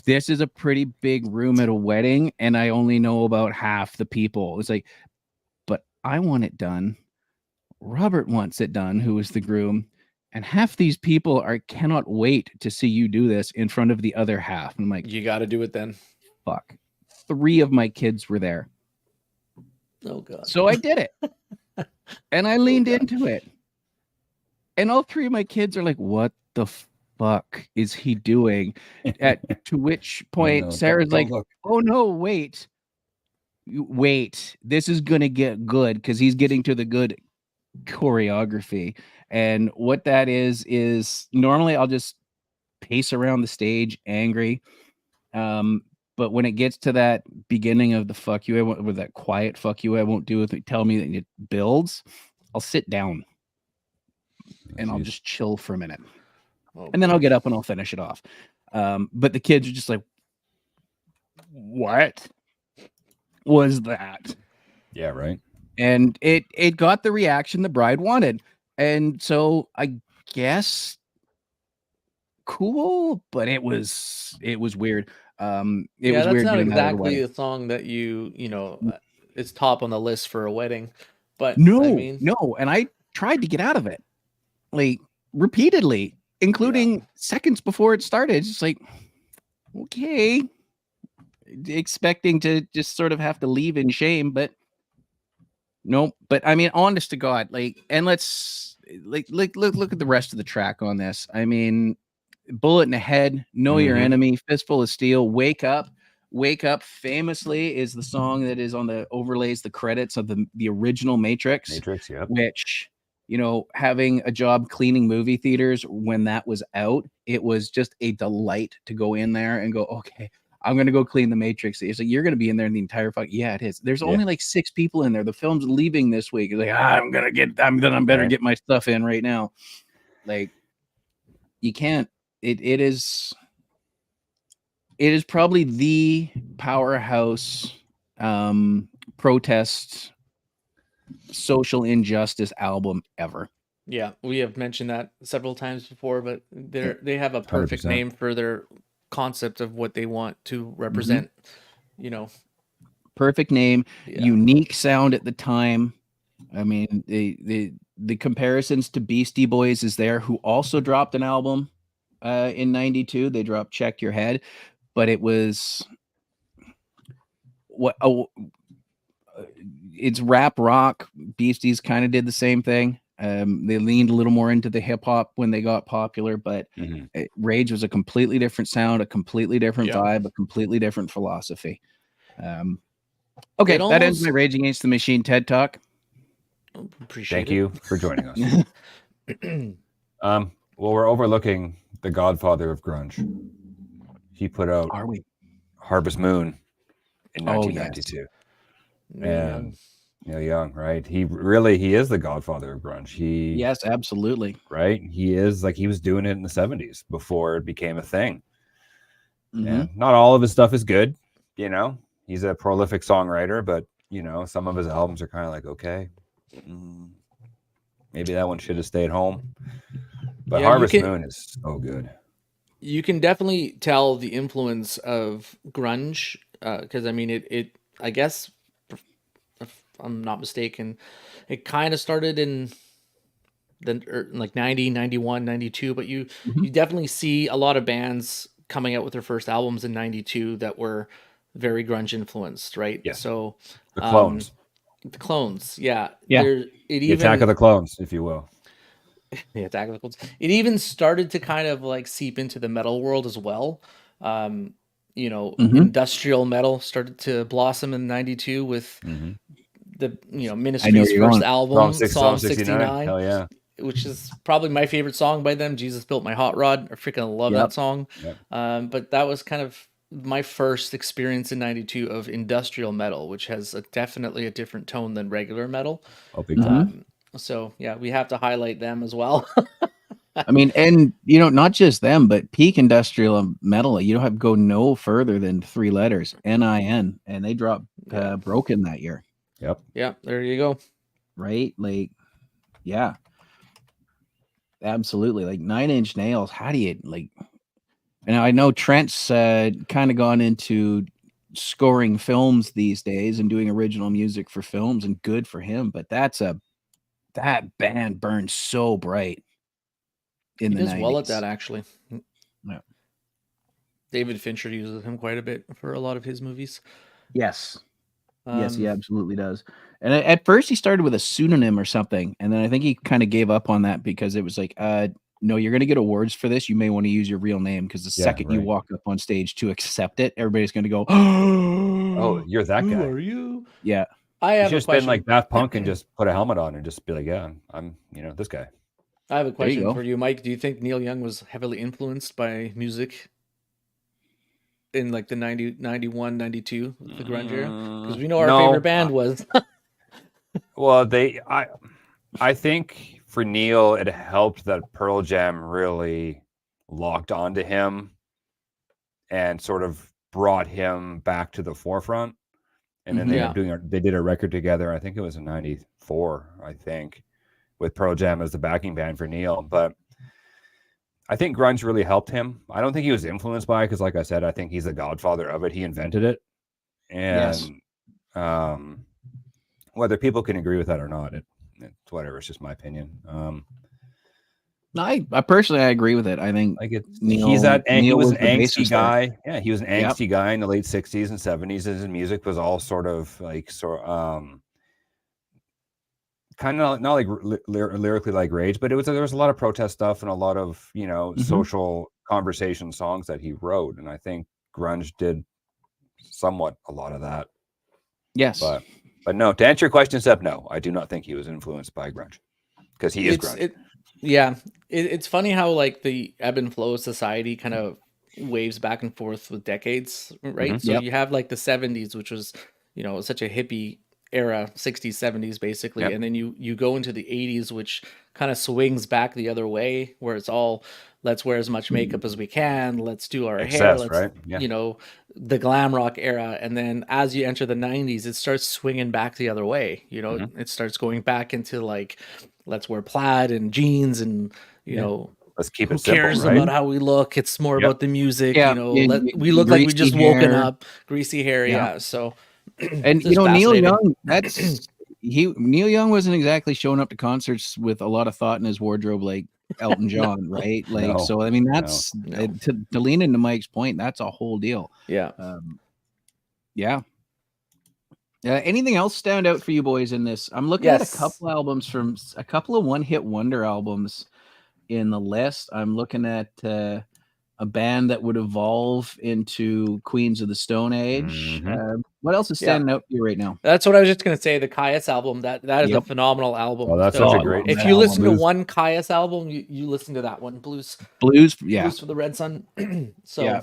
this is a pretty big room at a wedding, and I only know about half the people. It's like, but I want it done. Robert wants it done, who is the groom, and half these people cannot wait to see you do this in front of the other half. And I'm like, you got to do it then. Fuck. 3 of my kids were there. Oh God. So I did it. And I leaned into it. And all 3 of my kids are like, what the fuck is he doing? To which point Sarah's like, oh no, wait, this is going to get good, because he's getting to the good choreography. And what that is normally I'll just pace around the stage angry. But when it gets to that beginning of the fuck you, with that quiet fuck you, I won't do it. Tell me that it builds. I'll sit down and I'll just chill for a minute. And then I'll get up and I'll finish it off. But the kids are just like, what was that? Yeah, right. And it got the reaction the bride wanted. And so I guess cool, but it was weird. It was that's weird. Not exactly a song that you know, it's top on the list for a wedding. But no, and I tried to get out of it, like repeatedly, including seconds before it started. It's just like, okay, expecting to just sort of have to leave in shame, but nope. But I mean, honest to God, like, and let's look at the rest of the track on this. I mean, Bullet in the Head, Know Your Enemy, Fistful of Steel, Wake Up, Wake Up famously is the song that is on the overlays, the credits of the original Matrix. Matrix, yep. Which, you know, having a job cleaning movie theaters when that was out, it was just a delight to go in there and go, okay, I'm going to go clean the Matrix. It's like, you're going to be in there the entire fuck. Yeah, it is. There's only like 6 people in there. The film's leaving this week. It's like, I'm better get my stuff in right now. Like, you can't, it is probably the powerhouse protest social injustice album ever. Yeah, we have mentioned that several times before, but they have a perfect 100%. name for their concept of what they want to represent. You know, Perfect name, Yeah. unique sound at the time. I mean, the comparisons to Beastie Boys is there, who also dropped an album in '92. They dropped Check Your Head, but it was it's rap rock. Beasties kind of did the same thing. They leaned a little more into the hip hop when they got popular, but Rage was a completely different sound, a completely different vibe, a completely different philosophy. Okay, that ends my Rage Against the Machine TED Talk. Appreciate Thank it. you for joining us. Well, we're overlooking the godfather of grunge. He put out Are we? Harvest Moon in Oh, 1992. And Neil Young, right? He is the godfather of grunge. Yes, absolutely. Right? He is, like, he was doing it in the 70s before it became a thing. And not all of his stuff is good, you know. He's a prolific songwriter, but you know, some of his albums are kind of like, okay, maybe that one should have stayed home. But Harvest Moon is so good. You can definitely tell the influence of grunge, because I mean, it I guess, if I'm not mistaken, it kind of started in like 90, 91, 92, but you definitely see a lot of bands coming out with their first albums in 92 that were very grunge influenced, right? Yes. So The Clones. The Clones, yeah. The Attack of the Clones, if you will. The Attack of the Clones. It even started to kind of like seep into the metal world as well. You know, industrial metal started to blossom in 92 with the, you know, Ministry's first album, Psalm 69. Hell yeah. Which is probably my favorite song by them. Jesus Built My Hot Rod. I freaking love that song. But that was kind of my first experience in 92 of industrial metal, which has definitely a different tone than regular metal. Oh, big time. So yeah, we have to highlight them as well. I mean, and you know, not just them, but peak industrial metal, you don't have to go no further than 3 letters, NIN, and they dropped Broken that year. Yep. Yeah, there you go. Right? Like, yeah. Absolutely. Like 9 Inch Nails, how do you, like, and I know Trent's kind of gone into scoring films these days and doing original music for films, and good for him, but that band burns so bright in the 90s. He does well at that, actually. Yeah. David Fincher uses him quite a bit for a lot of his movies. Yes. Yes, he absolutely does. And at first he started with a pseudonym or something, and then I think he kind of gave up on that because it was like, no, you're going to get awards for this. You may want to use your real name, because the second you walk up on stage to accept it, everybody's going to go, oh, you're that guy. Who are you? Yeah. I have just been like Daft Punk and just put a helmet on and just be like, yeah, I'm you know, this guy. I have a question for you, Mike. Do you think Neil Young was heavily influenced by music in like the 90, 91, 92, the grunge era? Because we know our favorite band was. Well, I think for Neil, it helped that Pearl Jam really locked onto him and sort of brought him back to the forefront. And then they did a record together. I think it was in 94, I think, with Pearl Jam as the backing band for Neil. But I think grunge really helped him. I don't think he was influenced by it, because like I said, I think he's the godfather of it. He invented it. And whether people can agree with that or not, it's whatever. It's just my opinion. I personally, I agree with it. I think like he was an angsty guy. Yeah, he was an angsty guy in the late 60s and 70s. His music was all sort of like kind of not like lyrically like Rage, but there was a lot of protest stuff and a lot of, you know, social conversation songs that he wrote. And I think grunge did somewhat a lot of that. Yes. But no, to answer your question, Seb, no, I do not think he was influenced by grunge because he is grunge. It's funny how like the ebb and flow of society kind of waves back and forth with decades, right? So Yep. you have like the 70s, which was, such a hippie era, 60s, 70s basically. Yep. And then you go into the 80s, which kind of swings back the other way, where it's all, let's wear as much makeup as we can, let's do our hair, Excess, let's, right? Yeah. the glam rock era. And then as you enter the 90s, it starts swinging back the other way. It starts going back into like, let's wear plaid and jeans and, Let's keep who it simple, cares right? about how we look? It's more Yep. about the music. Yeah, We look like we greasy just woken hair. up, greasy hair. Yeah. Yeah. So, And it's just Neil fascinating. Young, Neil Young wasn't exactly showing up to concerts with a lot of thought in his wardrobe like Elton John, right? Like, No. so I mean, that's No. to lean into Mike's point, that's a whole deal. Yeah. Yeah. Anything else stand out for you boys in this? I'm looking at a couple albums from a couple of one-hit wonder albums in the list. I'm looking at a band that would evolve into Queens of the Stone Age. What else is standing out for you right now? That's what I was just gonna say. The Caius album, that is a phenomenal album. Oh, that's So, such a great. if you listen to one Caius album, you listen to that one, Blues, yeah, Blues for the Red Sun. So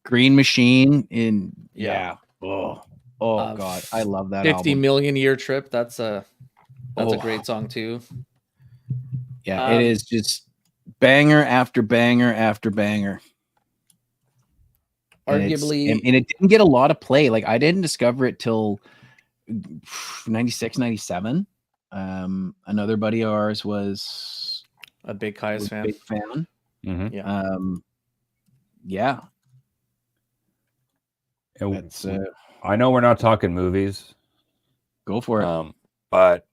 Green Machine in Oh God, I love that 50 album. Million Year Trip. That's a great song too. Yeah, it is just banger after banger after banger. Arguably, and it didn't get a lot of play. Like I didn't discover it till 96, 97. Another buddy of ours was a big Caius fan. Big fan. Mm-hmm. Yeah. That's, I know we're not talking movies. Go for it. But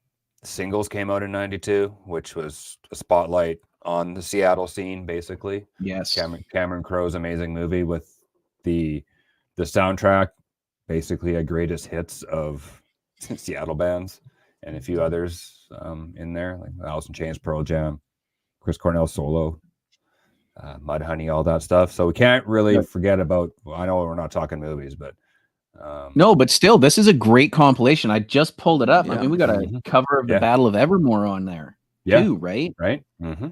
Singles came out in 92, which was a spotlight on the Seattle scene, basically. Yes. Cameron Crowe's amazing movie with the soundtrack, basically a greatest hits of Seattle bands and a few others in there, like Alice in Chains, Pearl Jam, Chris Cornell solo, Mudhoney, all that stuff. So we can't really forget about, I know we're not talking movies, but no, but still, this is a great compilation. I just pulled it up. Yeah. I mean, we got a cover of the Battle of Evermore on there too, right? Right. Mm-hmm.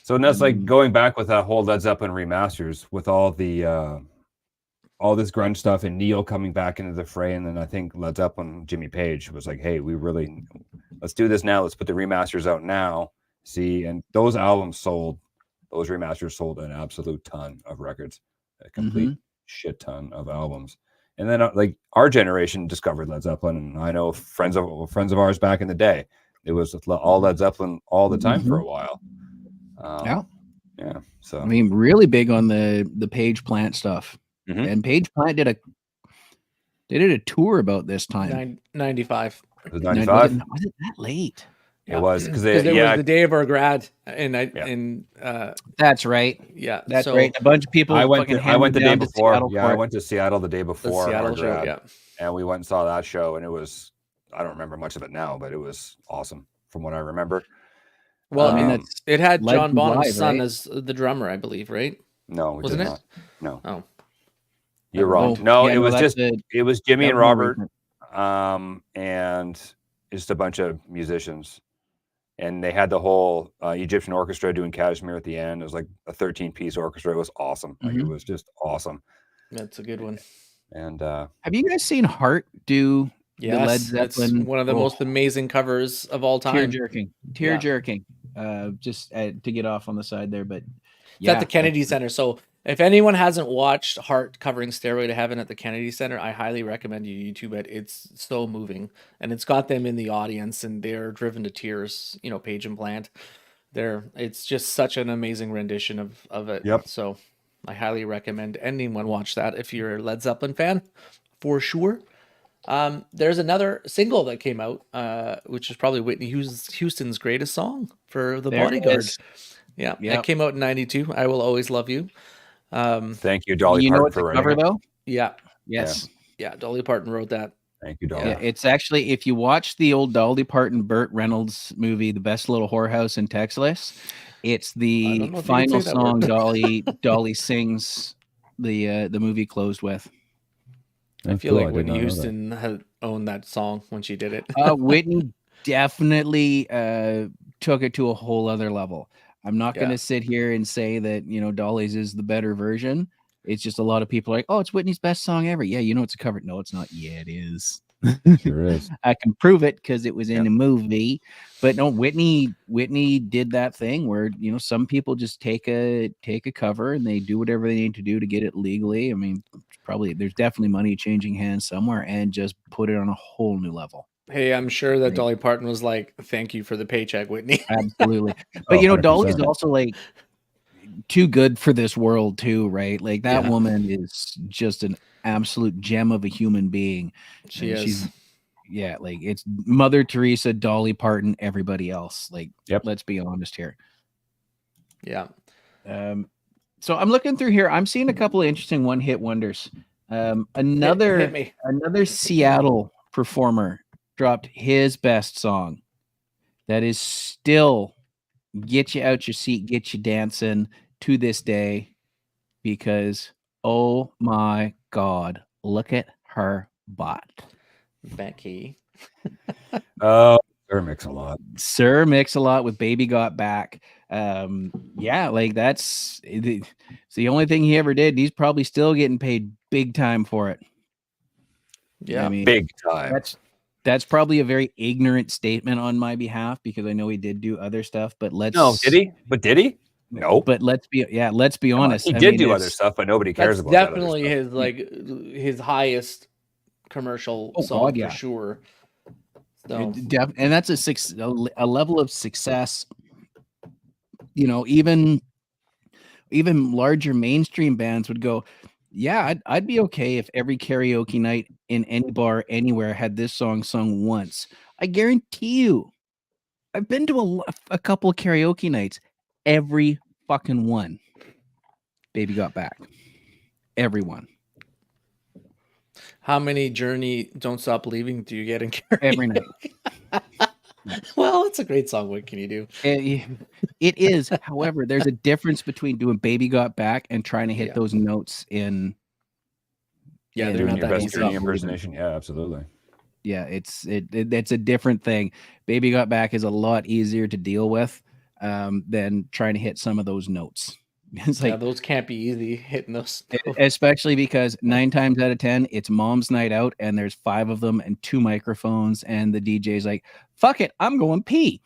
So that's like going back with that whole Led Zeppelin remasters with all the all this grunge stuff and Neil coming back into the fray, and then I think Led Zeppelin, Jimmy Page was like, "Hey, let's do this now. Let's put the remasters out now." See, and those remasters sold an absolute ton of records, a complete shit ton of albums. And then like our generation discovered Led Zeppelin, and I know friends of ours back in the day, it was all Led Zeppelin all the time for a while. Yeah. So I mean, really big on the Page Plant stuff, and Page Plant did a tour about this time. 95. It was 95. Was it that late? It was because it was the day of our grad, and that's right. Yeah, that's right. A bunch of people. I went the day before. I went went to Seattle the day before the Seattle our show. grad, and we went and saw that show, and it was, I don't remember much of it now, but it was awesome from what I remember. Well, I mean, it had John Bonham's live, son right? as the drummer, I believe, right? No, wasn't it? No. Oh, you're wrong. It was Jimmy and Robert, and just a bunch of musicians. And they had the whole Egyptian orchestra doing Kashmir at the end. It was like a 13-piece orchestra. It was awesome. Like it was just awesome. That's a good one. And have you guys seen Heart do the Led Zeppelin? It's one of the most amazing covers of all time. Tear jerking. Just to get off on the side there, but it's at the Kennedy Center. So if anyone hasn't watched Heart covering Stairway to Heaven at the Kennedy Center, I highly recommend you YouTube it. It's so moving, and it's got them in the audience, and they're driven to tears. Page and Plant. It's just such an amazing rendition of it. Yep. So I highly recommend anyone watch that if you're a Led Zeppelin fan, for sure. There's another single that came out, which is probably Whitney Houston's greatest song, for The Bodyguard. Yeah, that came out in 92. I Will Always Love You. Thank you, Dolly Parton, for cover writing though. Yeah. Yes. Yeah, Dolly Parton wrote that. Thank you, Dolly. Yeah, it's actually, if you watch the old Dolly Parton, Burt Reynolds movie, The Best Little Whorehouse in Texas, it's the final song Dolly sings the movie closed with. I feel like Whitney Houston had owned that song when she did it. Whitney definitely took it to a whole other level. I'm not going to sit here and say that, Dolly's is the better version. It's just a lot of people are like, oh, it's Whitney's best song ever. Yeah, it's a cover. No, it's not. Yeah, it is. Sure is. I can prove it because it was in a movie. But no, Whitney did that thing where, some people just take a cover and they do whatever they need to do to get it legally. I mean, there's definitely money changing hands somewhere, and just put it on a whole new level. Hey, I'm sure that Dolly Parton was like, thank you for the paycheck, Whitney. Absolutely. But, 100%. Dolly's also like too good for this world too, right? Like that woman is just an absolute gem of a human being. She's like it's Mother Teresa, Dolly Parton, everybody else. Like, let's be honest here. Yeah. So I'm looking through here. I'm seeing a couple of interesting one-hit wonders. Another Seattle performer dropped his best song that is still get you out your seat, get you dancing to this day, because oh my God, look at her butt. Becky. Oh, Sir Mix-a-Lot. Sir Mix-a-Lot with Baby Got Back. Like that's it's the only thing he ever did. He's probably still getting paid big time for it. Yeah, I mean, big time. That's probably a very ignorant statement on my behalf, because I know he did do other stuff, but did he? But did he? No. But let's be honest. He did do other stuff, but nobody cares about that. Definitely his highest commercial song for sure. So. And that's a level of success. Even larger mainstream bands would go, yeah, I'd be okay if every karaoke night in any bar anywhere had this song sung once. I guarantee you, I've been to a couple of karaoke nights. Every fucking one, Baby Got Back. Everyone. How many Journey Don't Stop Believing do you get in karaoke? Every night. Well, it's a great song. What can you do? It is. However, there's a difference between doing Baby Got Back and trying to hit those notes in. Yeah, they're not that easy. Impersonation. Yeah, absolutely. Yeah, it's a different thing. Baby Got Back is a lot easier to deal with than trying to hit some of those notes. It's like, those can't be easy hitting those. Especially because 9 times out of 10, it's mom's night out and there's 5 of them and 2 microphones, and the DJ's like, fuck it, I'm going pee.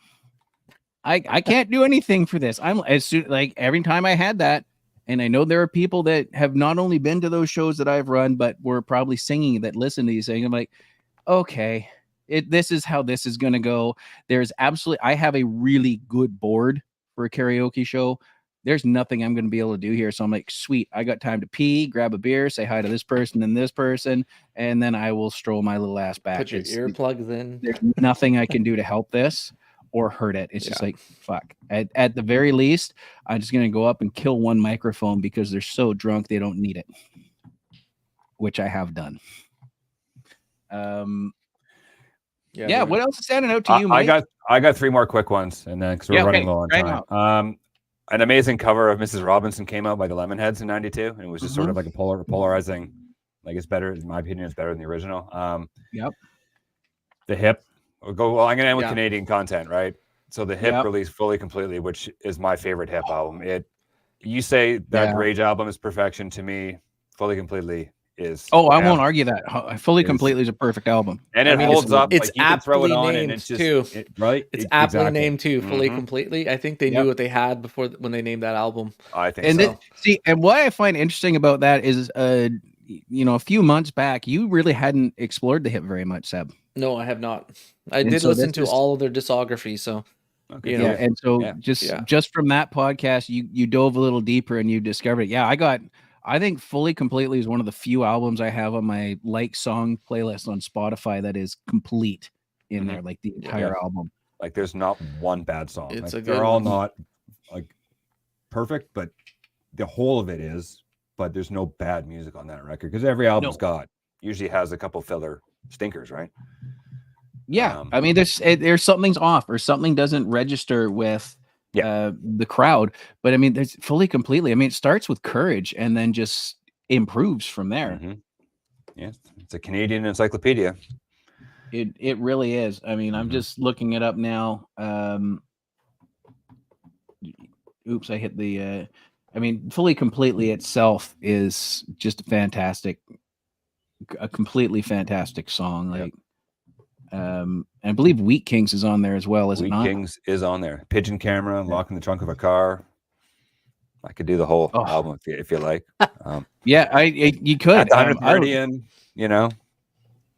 I can't do anything for this. Every time I had that, and I know there are people that have not only been to those shows that I've run, but were probably singing that listen to these things. I'm like, okay, this is how this is going to go. I have a really good board for a karaoke show. There's nothing I'm going to be able to do here. So I'm like, sweet, I got time to pee, grab a beer, say hi to this person and this person, and then I will stroll my little ass back. Put your earplugs in. There's nothing I can do to help this or hurt it. It's just like, fuck. At the very least, I'm just going to go up and kill one microphone because they're so drunk they don't need it, which I have done. What else is standing out to you, Mike? I got 3 more quick ones, and then because we're running low on time. An amazing cover of Mrs. Robinson came out by the Lemonheads in '92, and it was just sort of like a polarizing. Like, it's better, in my opinion, it's better than the original. The Hip. I'm going to end with Canadian content, right? So the Hip released Fully Completely, which is my favorite Hip album. You say that Rage album is perfection. To me, Fully Completely is. Oh, I won't argue that. Fully Completely is a perfect album, and it holds up. It's you can throw it on, and it's just too. Right. It's aptly named too. Fully Completely. I think they knew what they had before when they named that album. I think so. And what I find interesting about that is, a few months back, you really hadn't explored the Hip very much, Seb. No, I have not. I did listen to all of their discography, so. Okay. And so just from that podcast, you dove a little deeper and you discovered it. I think Fully Completely is one of the few albums I have on my song playlist on Spotify that is complete in there, like the entire album. Like, there's not one bad song. It's they're all not like perfect, but the whole of it is. But there's no bad music on that record, because every album's usually has a couple filler stinkers, right? Yeah, I mean, there's something's off or something doesn't register with the crowd, but I mean, there's Fully Completely. I mean, it starts with Courage and then just improves from there. Yeah, It's a Canadian encyclopedia. It really is. I mean, I'm just looking it up now. Oops, I hit the. I mean, Fully Completely itself is just a completely fantastic song. Yep. Like, and I believe Wheat Kings is on there as well, is it Wheat not? Kings is on there. Pigeon Camera, Lock in the Trunk of a Car. I could do the whole Oh. album if you like. Yeah, you could. At the I 100th would- Meridian, you know,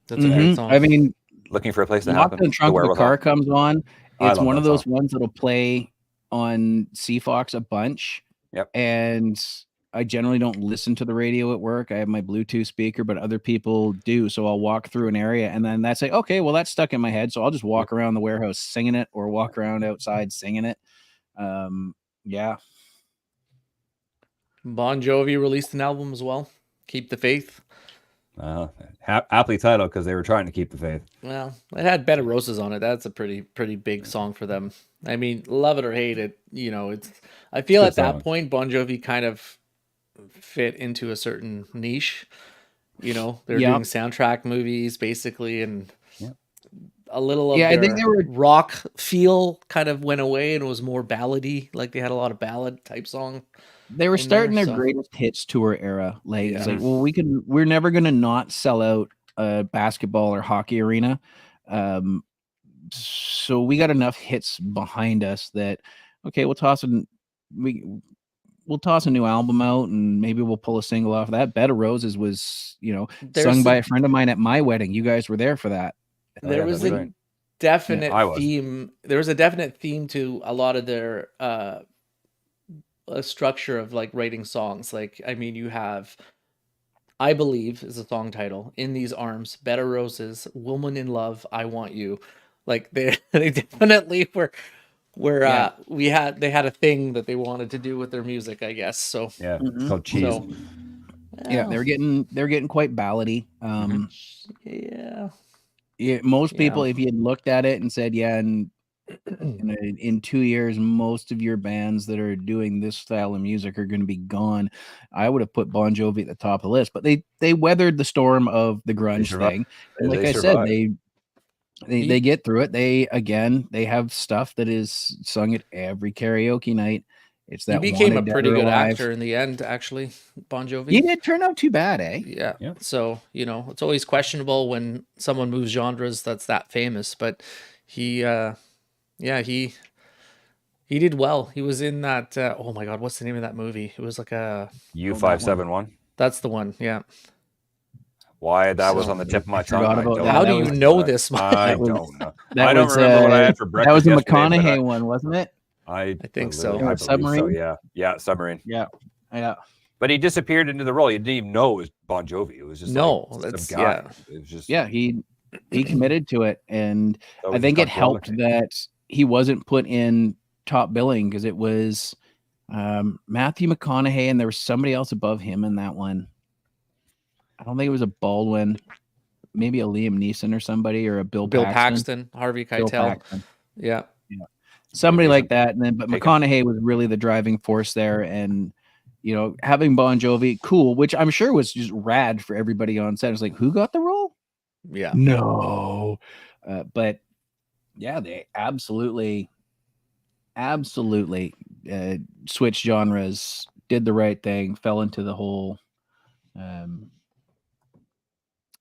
That's a great Mhm. song. I mean, looking for a place to Locked happen. in the Trunk of a Car comes on. I It's love one that of those song. ones that'll play on CFox a bunch. Yep. And I generally don't listen to the radio at work. I have my Bluetooth speaker, but other people do. So I'll walk through an area and then that's like, okay, well, that's stuck in my head. So I'll just walk around the warehouse singing it or walk around outside singing it. Yeah. Bon Jovi released an album as well. Keep the Faith. Aptly titled because they were trying to keep the faith. Well, it had Bed of Roses on it. That's a pretty big song for them. I mean, love it or hate it, you know, it's. I feel Good at that song. point, Bon Jovi kind of fit into a certain niche. You know, they're Yeah. doing soundtrack movies basically, and Yeah. a little of Yeah, I their think they were- rock feel kind of went away and was more ballady. Like they had a lot of ballad type song. They were in starting there, their so- greatest hits tour era. Like, it's Yeah. like, well, we're never going to not sell out a basketball or hockey arena. So we got enough hits behind us that, okay, we'll toss a new album out and maybe we'll pull a single off of that. Bed of Roses was, There's sung by a- a friend of mine at my wedding. You guys were there for that. There yeah, was that's a right. definite I was. theme. There was a definite theme to a lot of their a structure of like writing songs. Like, I mean, you have I Believe is a song title, In These Arms, Bed of Roses, Woman in Love, I Want You. Like they definitely were Yeah. they had a thing that they wanted to do with their music, I guess. So Yeah, Mhm. it's called Cheese. so Yeah, they're getting quite ballady. yeah. Yeah, most people, Yeah. if you had looked at it and said, yeah, and in 2 years, most of your bands that are doing this style of music are going to be gone, I would have put Bon Jovi at the top of the list. But they weathered the storm of the grunge survived. thing, and like They I said, survived. they get through it. They have stuff that is sung at every karaoke night. It's He that became a Wanted Dead pretty or good Alive. actor in the end, actually, Bon Jovi. He didn't turn out too bad, eh? Yeah. Yeah. So, you know, it's always questionable when someone moves genres that's that famous, but he did well. He was in that oh my god, what's the name of that movie? It was like U571. that's the one. Yeah. Why that was So- on the tip of my I tongue. forgot I about don't that. How That do you was- know this, Mike? I That was- don't know. That I don't was, remember what I had for breakfast. That was the yesterday, but McConaughey one, wasn't it? I think so. believe so. Submarine? Yeah, Submarine. Yeah. But he disappeared into the role. You didn't even know it was Bon Jovi. It was just No, like that's- some guy. It was just Yeah, he committed to it, and that I was think his it helped controller. that he wasn't put in top billing because it was Matthew McConaughey and there was somebody else above him in that one. I don't think it was a Baldwin, maybe a Liam Neeson or somebody, or a Bill Paxton, Harvey Bill Keitel. Paxton. Yeah. Somebody like that. And then, but Take it. McConaughey was really the driving force there, and having Bon Jovi, cool, which I'm sure was just rad for everybody on set. It was like, who got the role? Yeah. No. But yeah, they absolutely switched genres, did the right thing, fell into the whole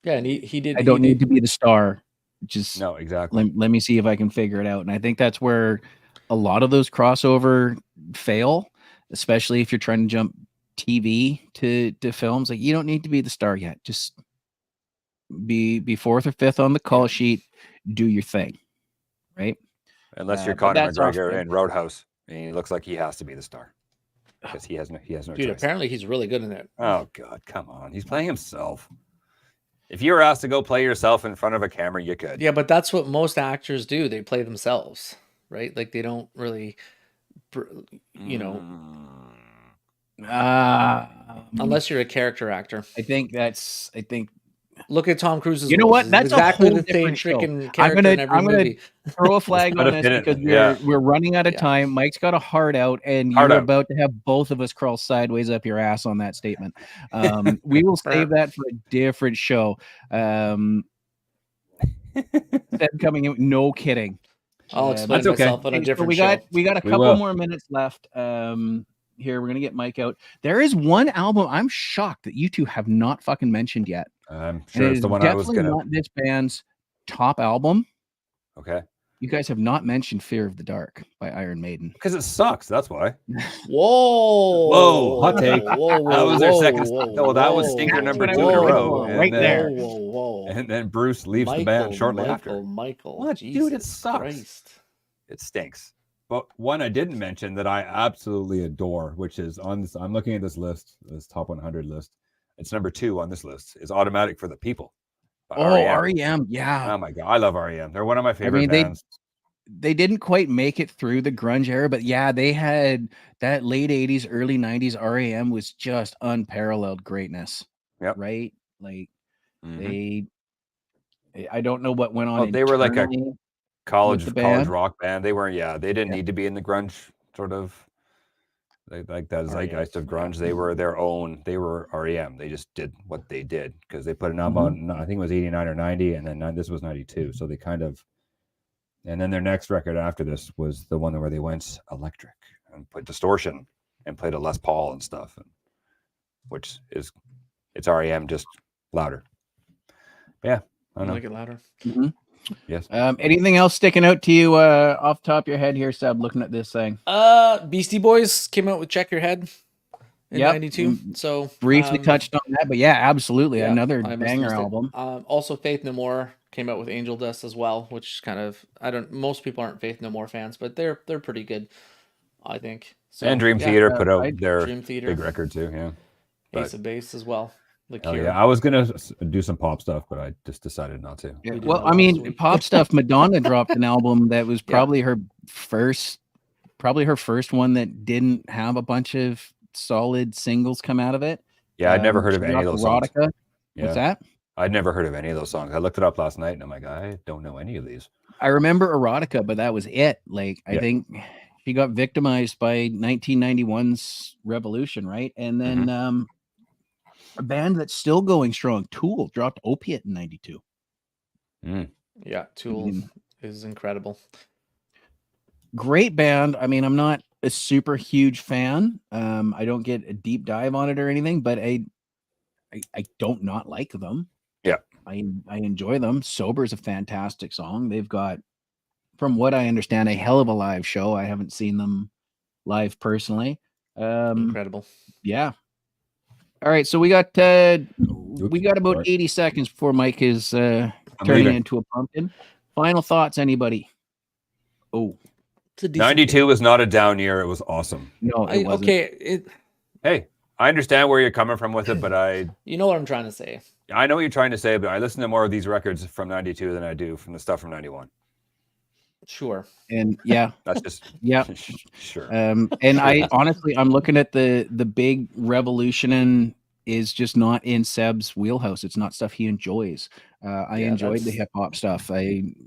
Yeah, and he did I don't need to be the star. Just No, exactly. let me see if I can figure it out. And I think that's where a lot of those crossover fail, especially if you're trying to jump TV to films. Like, you don't need to be the star yet. Just be fourth or fifth on the call sheet. Do your thing, right? Unless you're but Conor that's off McGregor the- in Roadhouse, and he looks like he has to be the star because he has no Dude, choice. apparently he's really good in it. Oh God, come on! He's playing himself. If you were asked to go play yourself in front of a camera, you could. Yeah, but that's what most actors do. They play themselves, right? Like they don't really, Mm. unless you're a character actor. I think Look at Tom Cruise's. You know roles. what? It's That's exactly a whole the same different show. freaking character in every I'm gonna movie. throw a flag put on a this pin in it. because Yeah. we're running out of Yeah. time. Mike's got a heart out, and Heart you're out. about to have both of us crawl sideways up your ass on that statement. We will save that for a different show. Instead coming in, no kidding. I'll explain That's okay. myself on a Hey, so different we show. got a We couple will. more minutes left. Here we're gonna get Mike out. There is one album I'm shocked that you two have not fucking mentioned yet. I'm And sure it it's is the one I was definitely gonna. not this band's top album. Okay. You guys have not mentioned Fear of the Dark by Iron Maiden. Because it sucks. That's why. Whoa! Whoa, hot take. Whoa! That was their second. Whoa, No, that was whoa, stinker That's number what I 2 in a was row. looking for, right and there. then, Whoa! and then Bruce leaves the band shortly after. Michael, What, dude, Jesus it sucks. Christ. It stinks. But one I didn't mention that I absolutely adore, which is on this. I'm looking at this list, this top 100 list. It's number 2 on this list. Is Automatic for the People. by Oh, REM. REM, yeah. Oh my god, I love REM. They're one of my favorite mean, bands. They didn't quite make it through the grunge era, but yeah, they had that late 80s, early 90s REM was just unparalleled greatness. Yep. Right? Like Mhm. I don't know what went on. Oh, they were like a internally. college with the college band? rock band. They weren't. Yeah, they didn't Yeah. need to be in the grunge sort of like that zeitgeist of grunge. They were their own. They were REM. They just did what they did because they put an album on. I think it was 89 or 90, and then this was 92. So they kind of. And then their next record after this was the one where they went electric and put distortion and played a Les Paul and stuff, which is it's REM just louder. Yeah, I don't know. Make it louder. Yes. Anything else sticking out to you off the top of your head here, Seb, looking at this thing? Beastie Boys came out with Check Your Head in Yep. '92. So Briefly touched on that, but yeah, absolutely. yeah, Another I must banger have missed it. album. Also, Faith No More came out with Angel Dust as well, which kind of most people aren't Faith No More fans, but they're pretty good, I think. So, And Dream yeah, Theater put out I- their Dream Theater, big record too. Yeah. Ace of Base as well. The Oh Cure. yeah, I was gonna do some pop stuff, but I just decided not to. Yeah, We did well, that I last mean, week. pop stuff. Madonna dropped an album that was probably her first one that didn't have a bunch of solid singles come out of it. Yeah, I'd never heard of she any of dropped those songs. Erotica. Yeah, What's that? I'd never heard of any of those songs. I looked it up last night, and I'm like, I don't know any of these. I remember Erotica, but that was it. Like, I Yeah. think she got victimized by 1991's Revolution, right? And then a band that's still going strong, Tool, dropped Opiate in 92. Yeah, Tool is incredible. Great band. I mean, I'm not a super huge fan. I don't get a deep dive on it or anything, but I don't not like them. Yeah. I enjoy them. Sober is a fantastic song. They've got, from what I understand, a hell of a live show. I haven't seen them live personally. Incredible. Yeah. All right, so we got about sorry. 80 seconds before Mike is turning leaving. into a pumpkin. Final thoughts, anybody? Oh, It's a decent 92 was not a down year. It was awesome. no, it wasn't. okay, Hey, I understand where you're coming from with it, but I you know what I'm trying to say. know what you're trying to say, but I listen to more of these records from 92 than I do from the stuff from 91. Sure. And yeah, That's just yeah. sure. And I honestly, I'm looking at the big revolution and is just not in Seb's wheelhouse. It's not stuff he enjoys. I Yeah, enjoyed the that's- hip hop stuff.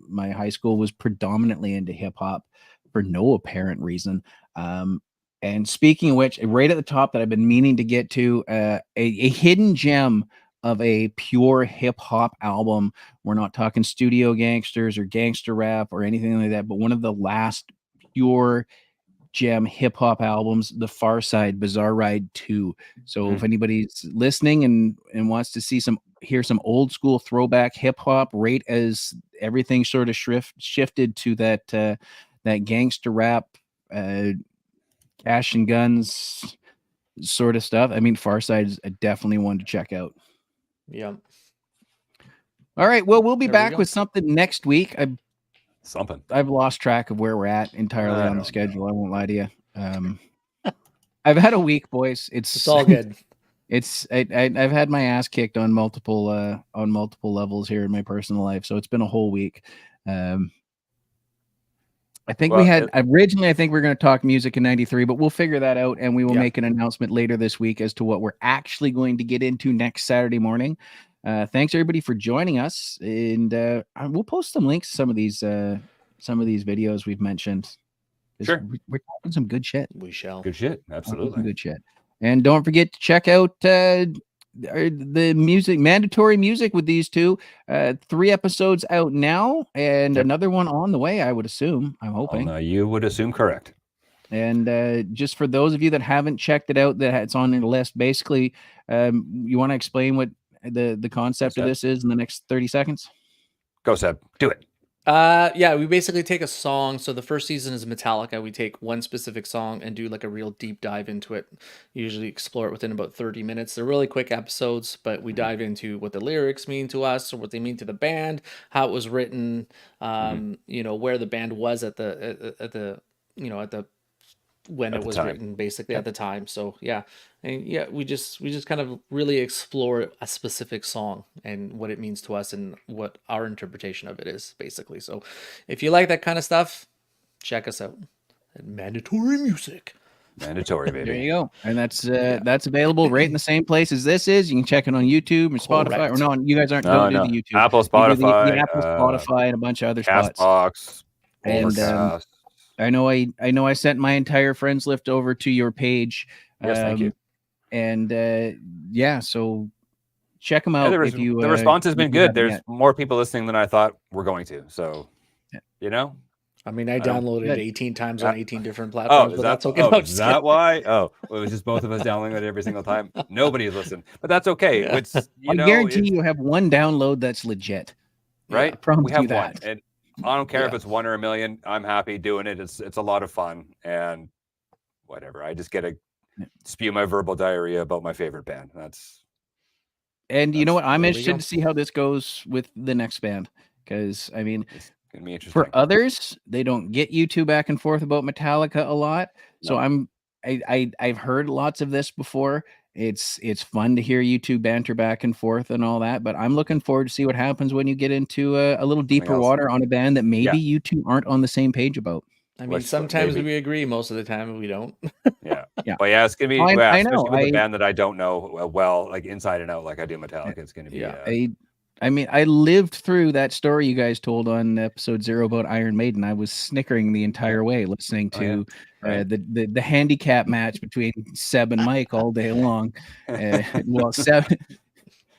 My high school was predominantly into hip hop for no apparent reason. And speaking of which, right at the top that I've been meaning to get to, a hidden gem of a pure hip hop album. We're not talking Studio Gangsters or gangster rap or anything like that, but one of the last pure gem hip hop albums, The Far Side, Bizarre Ride 2. So if anybody's listening and wants to hear some old school throwback hip hop, right as everything sort of shifted to that gangster rap, cash and guns sort of stuff. I mean, Far Side is definitely one to check out. Yeah. All right. Well, we'll be There we back go. with something next week. Something. I've lost track of where we're at entirely I on the don't schedule. I won't lie to you. I've had a week, boys. It's all good. I've had my ass kicked on multiple levels here in my personal life. So it's been a whole week. I think originally I think we are going to talk music in 93, but we'll figure that out and we will make an announcement later this week as to what we're actually going to get into next Saturday morning. Thanks everybody for joining us, and we'll post some links to some of these videos we've mentioned. 'Cause Sure. we're talking some good shit. We shall. Good shit. Talking Absolutely. some good shit. And don't forget to check out the music, mandatory music with these two. 3 episodes out now, and Yep. another one on the way. I would assume. I'm hoping. You would assume correct. And just for those of you that haven't checked it out, that it's on the list. Basically, you want to explain what the concept of this is in the next 30 seconds? Go, Seb. Do it. Yeah, we basically take a song. So the first season is Metallica. We take one specific song and do like a real deep dive into it. Usually explore it within about 30 minutes. They're really quick episodes, but we dive into what the lyrics mean to us, or what they mean to the band, how it was written, you know, where the band was at the when At it the was time. written, basically at the time. So yeah, and yeah, we just kind of really explore a specific song and what it means to us and what our interpretation of it is, basically. So if you like that kind of stuff, check us out at Mandatory Music. Mandatory, baby. There you go. And that's available right in the same place as this is. You can check it on YouTube and Spotify. Correct. Or no, you guys don't do the YouTube. Apple, You do Spotify, the Apple, Spotify, and a bunch of other spots. Castbox, And, Overcast. I know I sent my entire friends list over to your page. Yes, thank you. And yeah, so check them out. Yeah, if you the response has if been you good. haven't There's yet. more people listening than I thought were going to. So, you know. I mean, I downloaded Good. 18 times on 18 different Oh, platforms, is but that, that's okay. oh, No, I'm is just that kidding. why? Oh, well, it was just both of us downloading it every single time. Nobody's listened, but that's okay. Yeah. It's I guarantee you have one download that's legit. right. I promise We have you one, that. and I don't care if Yeah. it's 1 or 1 million. I'm happy doing it. It's a lot of fun, and whatever. I just get to spew my verbal diarrhea about my favorite band. And you know what? I'm there we interested go. to see how this goes with the next band, because I mean, It's gonna be interesting. for others, they don't get you two back and forth about Metallica a lot. So No. I've heard lots of this before. It's fun to hear you two banter back and forth and all that, but I'm looking forward to see what happens when you get into a little deeper else. water on a band that maybe Yeah. you two aren't on the same page about. I mean, Let's- sometimes maybe. we agree, most of the time we don't. Yeah. Yeah. But yeah, it's gonna be I know, especially with a band that I don't know well, like inside and out, like I do Metallica. It's gonna be I mean, I lived through that story you guys told on episode 0 about Iron Maiden. I was snickering the entire way listening Oh, yeah. to Right. the handicap match between Seb and Mike all day long. Well, Seb,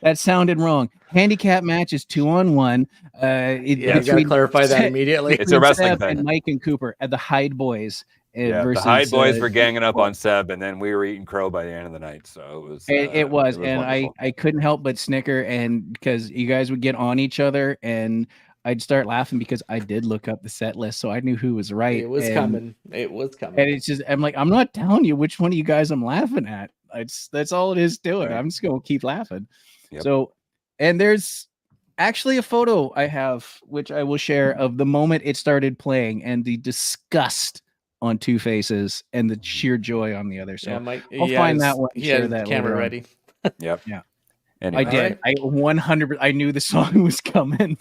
that sounded wrong. Handicap match is 2-on-1. Yeah, you gotta between clarify that Seb- immediately. It's a between wrestling Seb thing. and Mike and Cooper at the Hyde Boys. Yeah, Versus, the Hyde Boys were ganging up well, on Seb, and then we were eating crow by the end of the night. So it was. It was, and wonderful. I couldn't help but snicker, and because you guys would get on each other, and I'd start laughing because I did look up the set list, so I knew who was right. It was and, coming. It was coming. and it's just I'm like, I'm not telling you which one of you guys I'm laughing at. That's all it is to it. Right. I'm just gonna keep laughing. Yep. So, and there's actually a photo I have, which I will share, of the moment it started playing and the disgust on two faces and the sheer joy on the other. So yeah, Mike, I'll find that one and He share had that the camera later on. ready. Yep. Yeah. Anyway. I did. I 100. I knew the song was coming.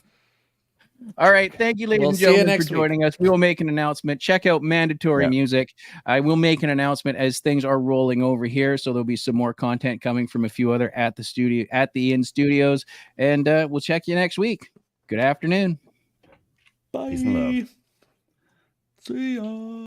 All right. Thank you, ladies We'll and see you gentlemen, next for week. joining us. We will make an announcement. Check out Mandatory Yeah. Music. I will make an announcement as things are rolling over here. So there'll be some more content coming from a few other at the In Studios. And we'll check you next week. Good afternoon. Bye. Peace and love. See ya.